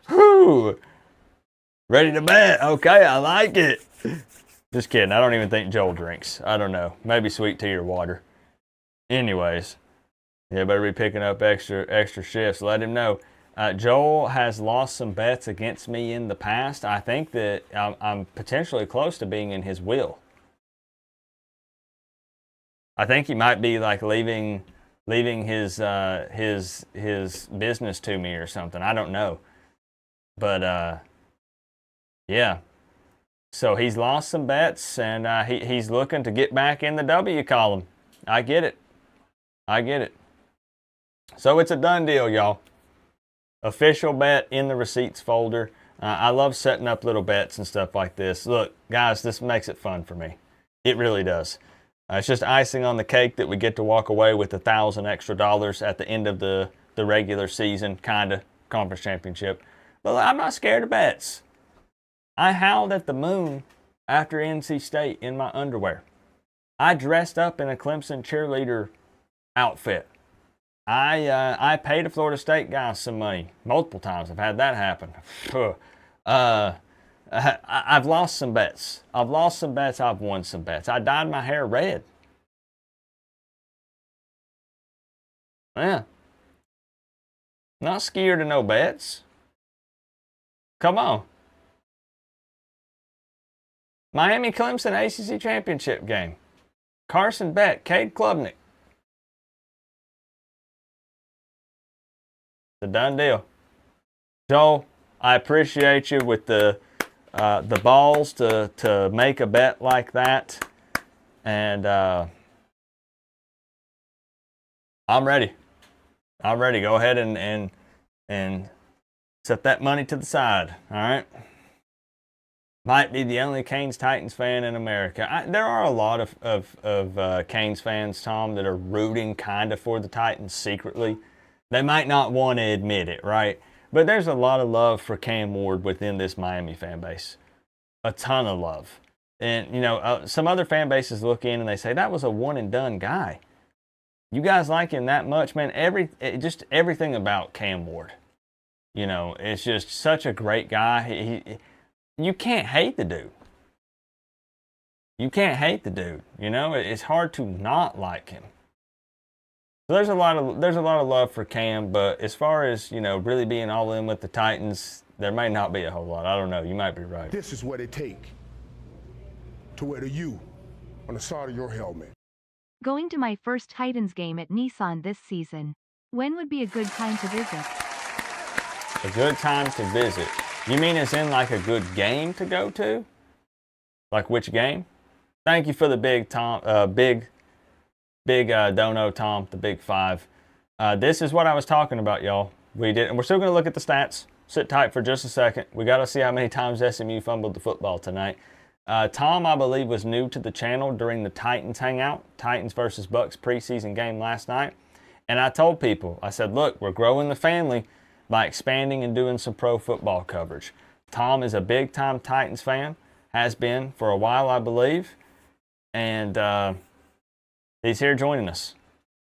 Whew. Ready to bet. Okay, I like it. Just kidding. I don't even think Joel drinks. I don't know. Maybe sweet tea or water. Anyways, yeah, better be picking up extra shifts. Let him know. Joel has lost some bets against me in the past. I think that I'm potentially close to being in his will. I think he might be like leaving his business to me or something. I don't know. But yeah. So he's lost some bets, and he's looking to get back in the W column. I get it. I get it. So it's a done deal, y'all. Official bet in the receipts folder. I love setting up little bets and stuff like this. Look, guys, this makes it fun for me. It really does. It's just icing on the cake that we get to walk away with $1,000 extra at the end of the regular season, kind of, conference championship. But I'm not scared of bets. I howled at the moon after NC State in my underwear. I dressed up in a Clemson cheerleader outfit. I paid a Florida State guy some money multiple times. I've had that happen. I've lost some bets. I've lost some bets. I've won some bets. I dyed my hair red. Yeah. Not scared of no bets. Come on. Miami Clemson ACC Championship game. Carson Beck, Cade Klubnik. It's a done deal. Joel, I appreciate you with the balls to make a bet like that. And I'm ready. I'm ready. Go ahead and set that money to the side. All right. Might be the only Canes Titans fan in America. There are a lot of Canes fans, Tom, that are rooting kind of for the Titans secretly. They might not want to admit it, right? But there's a lot of love for Cam Ward within this Miami fan base. A ton of love. And, you know, some other fan bases look in and they say, that was a one-and-done guy. You guys like him that much, man? Just everything about Cam Ward. You know, it's just such a great guy. You can't hate the dude. You can't hate the dude. You know, it's hard to not like him. So there's a lot of love for Cam, but as far as, you know, really being all in with the Titans, there may not be a whole lot. I don't know. You might be right. This is what it takes to wear the U on the side of your helmet. Going to my first Titans game at Nissan this season. When would be a good time to visit? A good time to visit. You mean as in like a good game to go to? Like which game? Thank you for the big dono, Tom, the big 5. This is what I was talking about, y'all. And we're still going to look at the stats. Sit tight for just a second. We got to see how many times SMU fumbled the football tonight. Tom, I believe, was new to the channel during the Titans hangout, Titans versus Bucks preseason game last night. And I told people, I said, look, we're growing the family by expanding and doing some pro football coverage. Tom is a big-time Titans fan, has been for a while, I believe. And he's here joining us.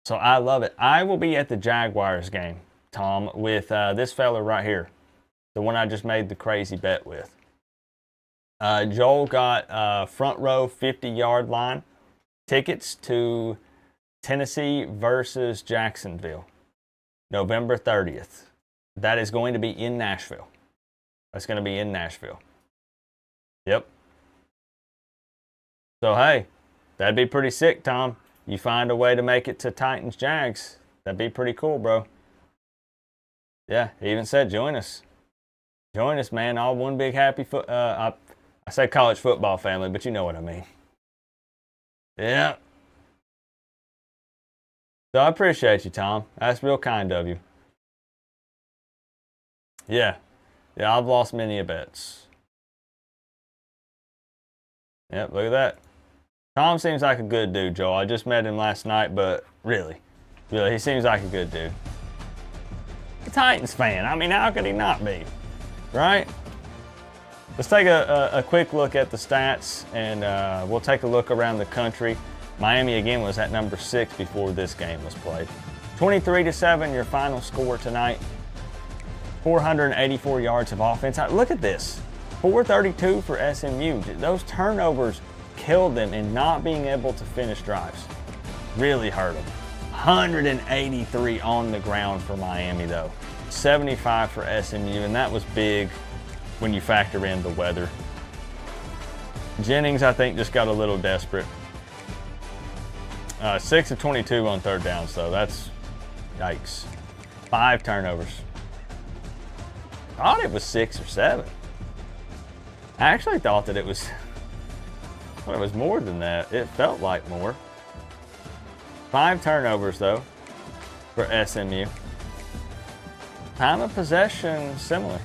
So I love it. I will be at the Jaguars game, Tom, with this fella right here, the one I just made the crazy bet with. Joel got front row 50-yard line tickets to Tennessee versus Jacksonville, November 30th. That is going to be in Nashville. That's going to be in Nashville. Yep. So, hey, that'd be pretty sick, Tom. You find a way to make it to Titans Jags. That'd be pretty cool, bro. Yeah, he even said join us. Join us, man. All one big happy I say college football family, but you know what I mean. Yeah. So I appreciate you, Tom. That's real kind of you. Yeah. Yeah, I've lost many a bets. Yep, look at that. Tom seems like a good dude, Joel. I just met him last night, but really, he seems like a good dude. A Titans fan. I mean, how could he not be? Right? Let's take a quick look at the stats, and we'll take a look around the country. Miami, again, was at number 6 before this game was played. 23-7, your final score tonight. 484 yards of offense. Look at this. 432 for SMU. Those turnovers killed them in not being able to finish drives. Really hurt them. 183 on the ground for Miami, though. 75 for SMU, and that was big when you factor in the weather. Jennings, I think, just got a little desperate. 6 of 22 on third downs, though. That's yikes. 5 turnovers. I thought it was 6 or 7. I actually thought that it was more than that. It felt like more. 5 turnovers, though, for SMU. Time of possession, similar.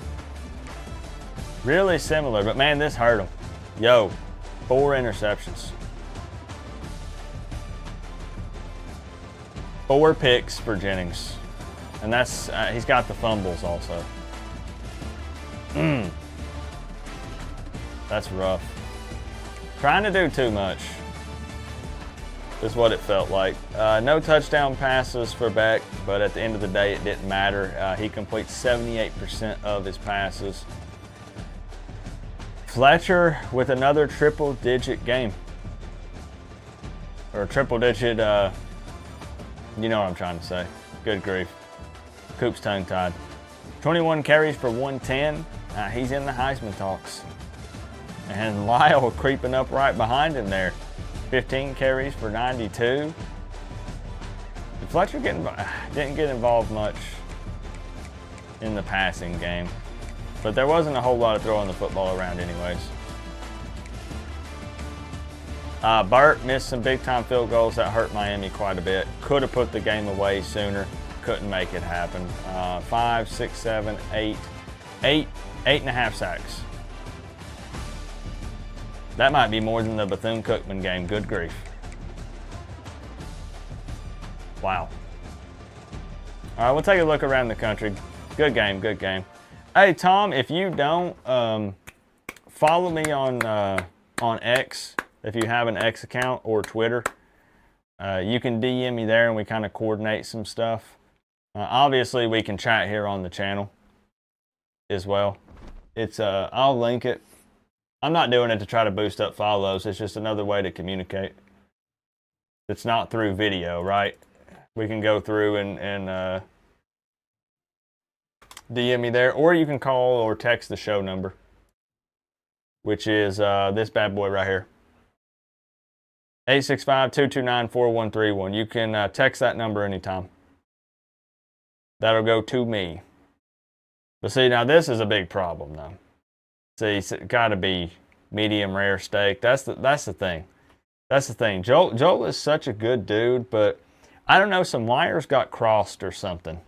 Really similar, but man, this hurt them. Yo, 4 interceptions. 4 picks for Jennings. And that's, he's got the fumbles also. That's rough. Trying to do too much. is what it felt like. No touchdown passes for Beck, but at the end of the day, it didn't matter. He completes 78% of his passes. Fletcher with another triple-digit game. Or triple-digit, you know what I'm trying to say. Good grief. Coop's tongue-tied. 21 carries for 110. He's in the Heisman talks. And Lyle creeping up right behind him there. 15 carries for 92. Fletcher didn't get involved much in the passing game. But there wasn't a whole lot of throwing the football around anyways. Burt missed some big-time field goals that hurt Miami quite a bit. Could have put the game away sooner. Couldn't make it happen. 5, 6, 7, 8 and a half sacks. That might be more than the Bethune-Cookman game. Good grief. Wow. All right, we'll take a look around the country. Good game, good game. Hey, Tom, if you don't, follow me on X, if you have an X account, or Twitter. You can DM me there and we kind of coordinate some stuff. Obviously, we can chat here on the channel as well. It's I'll link it. I'm not doing it to try to boost up follows. It's just another way to communicate. It's not through video, right? We can go through and DM me there, or you can call or text the show number, which is this bad boy right here. 865-229-4131. You can text that number anytime. That'll go to me. But see, now this is a big problem though. See, it's got to be medium rare steak. That's the thing. That's the thing. Joel is such a good dude, but I don't know, some wires got crossed or something.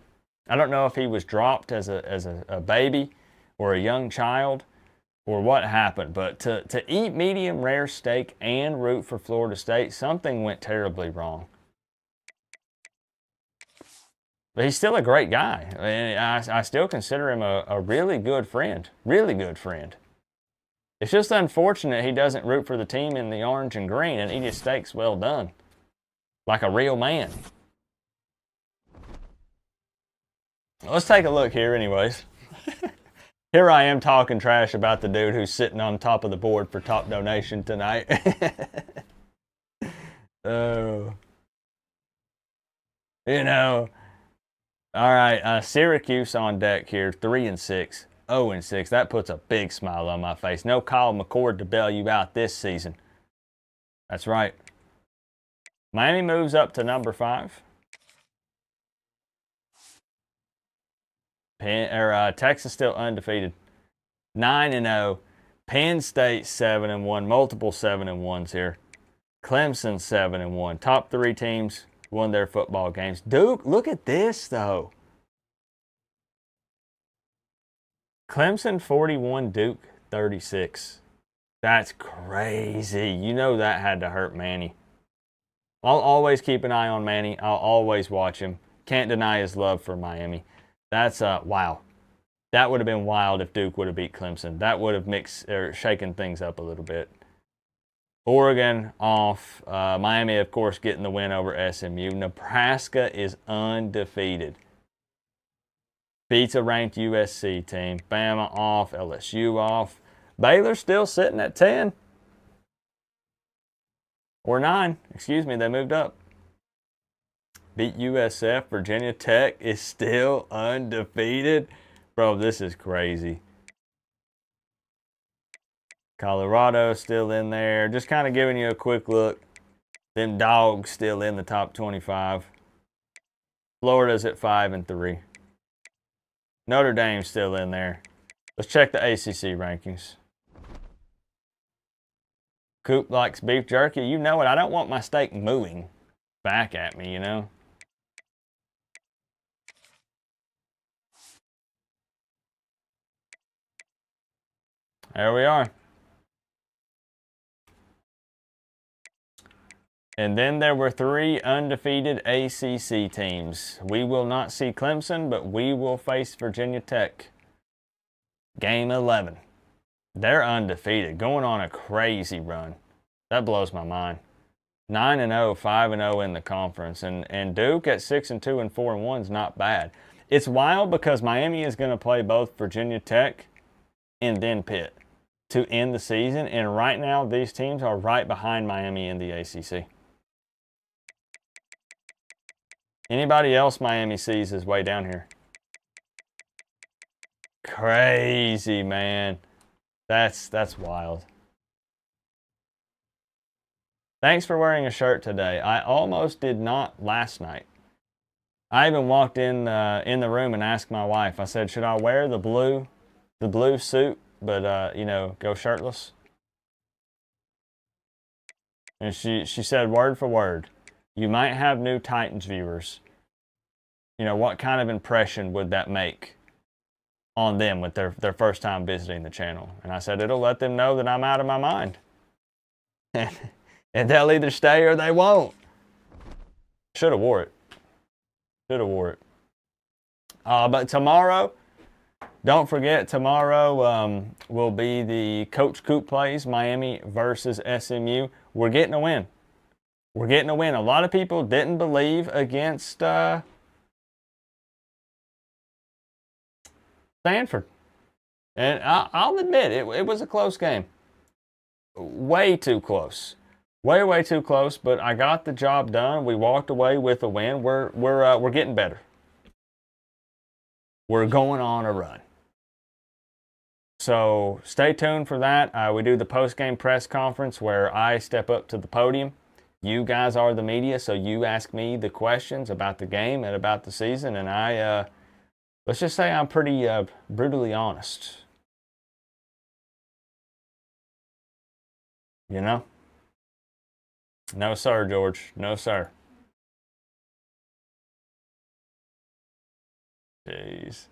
I don't know if he was dropped as a baby or a young child or what happened, but to eat medium rare steak and root for Florida State, something went terribly wrong. But he's still a great guy. I still consider him a really good friend. Really good friend. It's just unfortunate he doesn't root for the team in the orange and green and eat his steaks well done. Like a real man. Let's take a look here anyways. Here I am talking trash about the dude who's sitting on top of the board for top donation tonight. Oh. You know. All right, Syracuse on deck here, 3-6, 0-6. That puts a big smile on my face. No Kyle McCord to bail you out this season. That's right. Miami moves up to number 5. Texas still undefeated, 9-0. Penn State 7-1, multiple 7-1s here. Clemson 7-1. Top 3 teams won their football games. Duke, look at this though. Clemson 41, Duke 36. That's crazy. You know that had to hurt Manny. I'll always keep an eye on Manny. I'll always watch him. Can't deny his love for Miami. That's wow. That would have been wild if Duke would have beat Clemson. That would have shaken things up a little bit. Oregon off. Miami, of course, getting the win over SMU. Nebraska is undefeated. Beats a ranked USC team. Bama off. LSU off. Baylor still sitting at 10. Or 9. Excuse me, they moved up. Beat USF. Virginia Tech is still undefeated. Bro, this is crazy. Colorado still in there. Just kind of giving you a quick look. Them dogs still in the top 25. Florida's at 5-3. Notre Dame's still in there. Let's check the ACC rankings. Coop likes beef jerky. You know it. I don't want my steak mooing back at me, you know. There we are. And then there were 3 undefeated ACC teams. We will not see Clemson, but we will face Virginia Tech. Game 11. They're undefeated, going on a crazy run. That blows my mind. 9-0, 5-0 in the conference, and Duke at 6-2 and 4-1 is not bad. It's wild because Miami is going to play both Virginia Tech and then Pitt to end the season, and right now these teams are right behind Miami in the ACC. Anybody else Miami sees is way down here. Crazy, man. That's wild. Thanks for wearing a shirt today. I almost did not last night. I even walked in the room and asked my wife. I said, should I wear the blue suit, but you know, go shirtless? And she said word for word, you might have new Titans viewers. You know, what kind of impression would that make on them with their first time visiting the channel? And I said, it'll let them know that I'm out of my mind. And they'll either stay or they won't. Should have wore it. Should have wore it. But tomorrow, don't forget, tomorrow will be the Coach Coop plays, Miami versus SMU. We're getting a win. We're getting a win. A lot of people didn't believe against Stanford. And I'll admit, it was a close game. Way too close. Way too close, but I got the job done. We walked away with a win. We're getting better. We're going on a run. So stay tuned for that. We do the post-game press conference where I step up to the podium. You guys are the media, so you ask me the questions about the game and about the season, and I, let's just say I'm pretty brutally honest. You know? No, sir, George. No, sir. Jeez.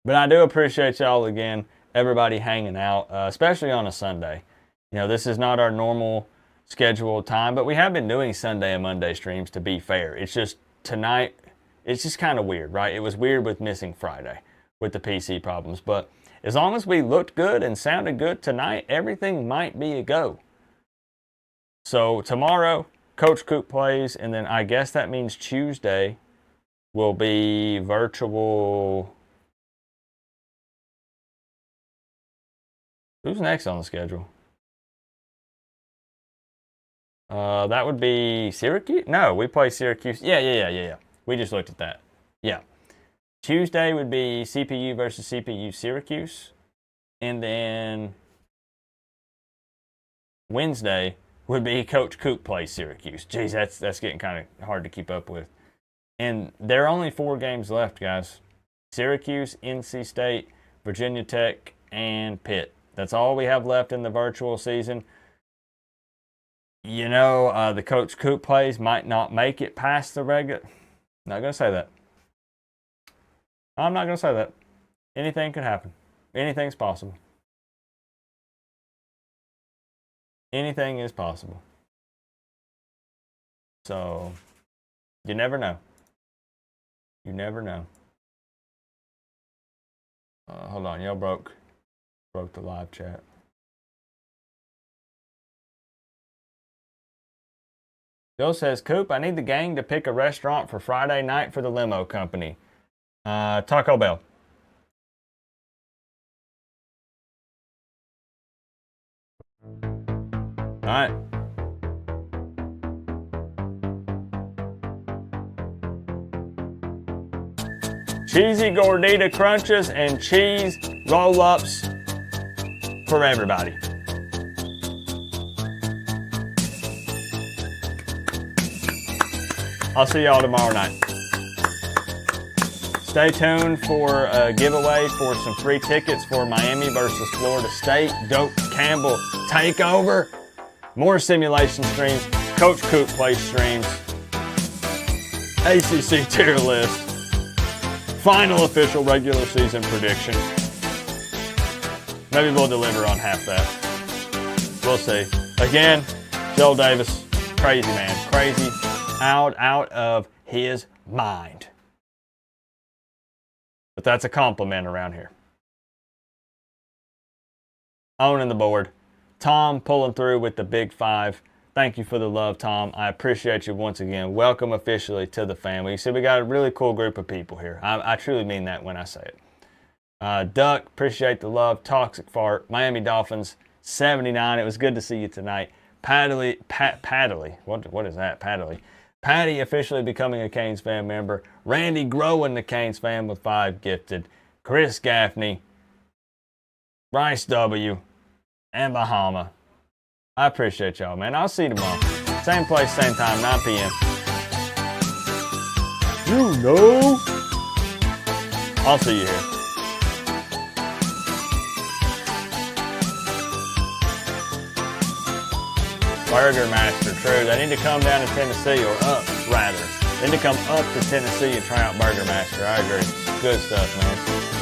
But I do appreciate y'all again, everybody hanging out, especially on a Sunday. You know, this is not our normal scheduled time, but we have been doing Sunday and Monday streams, to be fair. It's just tonight, it's just kind of weird, right? It was weird with missing Friday with the PC problems, but as long as we looked good and sounded good tonight, everything might be a go. So tomorrow, Coach Coop plays, and then I guess that means Tuesday will be virtual. Who's next on the schedule? That would be Syracuse? No, we play Syracuse. Yeah. We just looked at that. Yeah. Tuesday would be CPU versus CPU Syracuse. And then Wednesday would be Coach Coop plays Syracuse. Jeez, that's getting kind of hard to keep up with. And there are only 4 games left, guys. Syracuse, NC State, Virginia Tech, and Pitt. That's all we have left in the virtual season. You know, the Coach Coop plays might not make it past the regular. Not going to say that. I'm not going to say that. Anything could happen. Anything's possible. Anything is possible. So, you never know. You never know. Hold on, y'all broke the live chat. Joe says, Coop, I need the gang to pick a restaurant for Friday night for the limo company. Taco Bell. All right. Cheesy gordita crunches and cheese roll-ups for everybody. I'll see y'all tomorrow night. Stay tuned for a giveaway for some free tickets for Miami versus Florida State. Dope Campbell takeover. More simulation streams. Coach Coop play streams. ACC tier list. Final official regular season prediction. Maybe we'll deliver on half that. We'll see. Again, Joel Davis. Crazy, man. Crazy. Out of his mind. But that's a compliment around here. Owning the board. Tom pulling through with the big 5. Thank you for the love, Tom. I appreciate you once again. Welcome officially to the family. You see, we got a really cool group of people here. I truly mean that when I say it. Duck, appreciate the love. Toxic Fart, Miami Dolphins, 79. It was good to see you tonight. Paddley, what is that? Patty officially becoming a Canes fan member. Randy growing the Canes fan with 5 gifted. Chris Gaffney, Bryce W, and Bahama. I appreciate y'all, man. I'll see you tomorrow. Same place, same time, 9 p.m. You know. I'll see you here. Burger Master, true. They need to come down to Tennessee, or up, rather. They need to come up to Tennessee and try out Burger Master. I agree. Good stuff, man.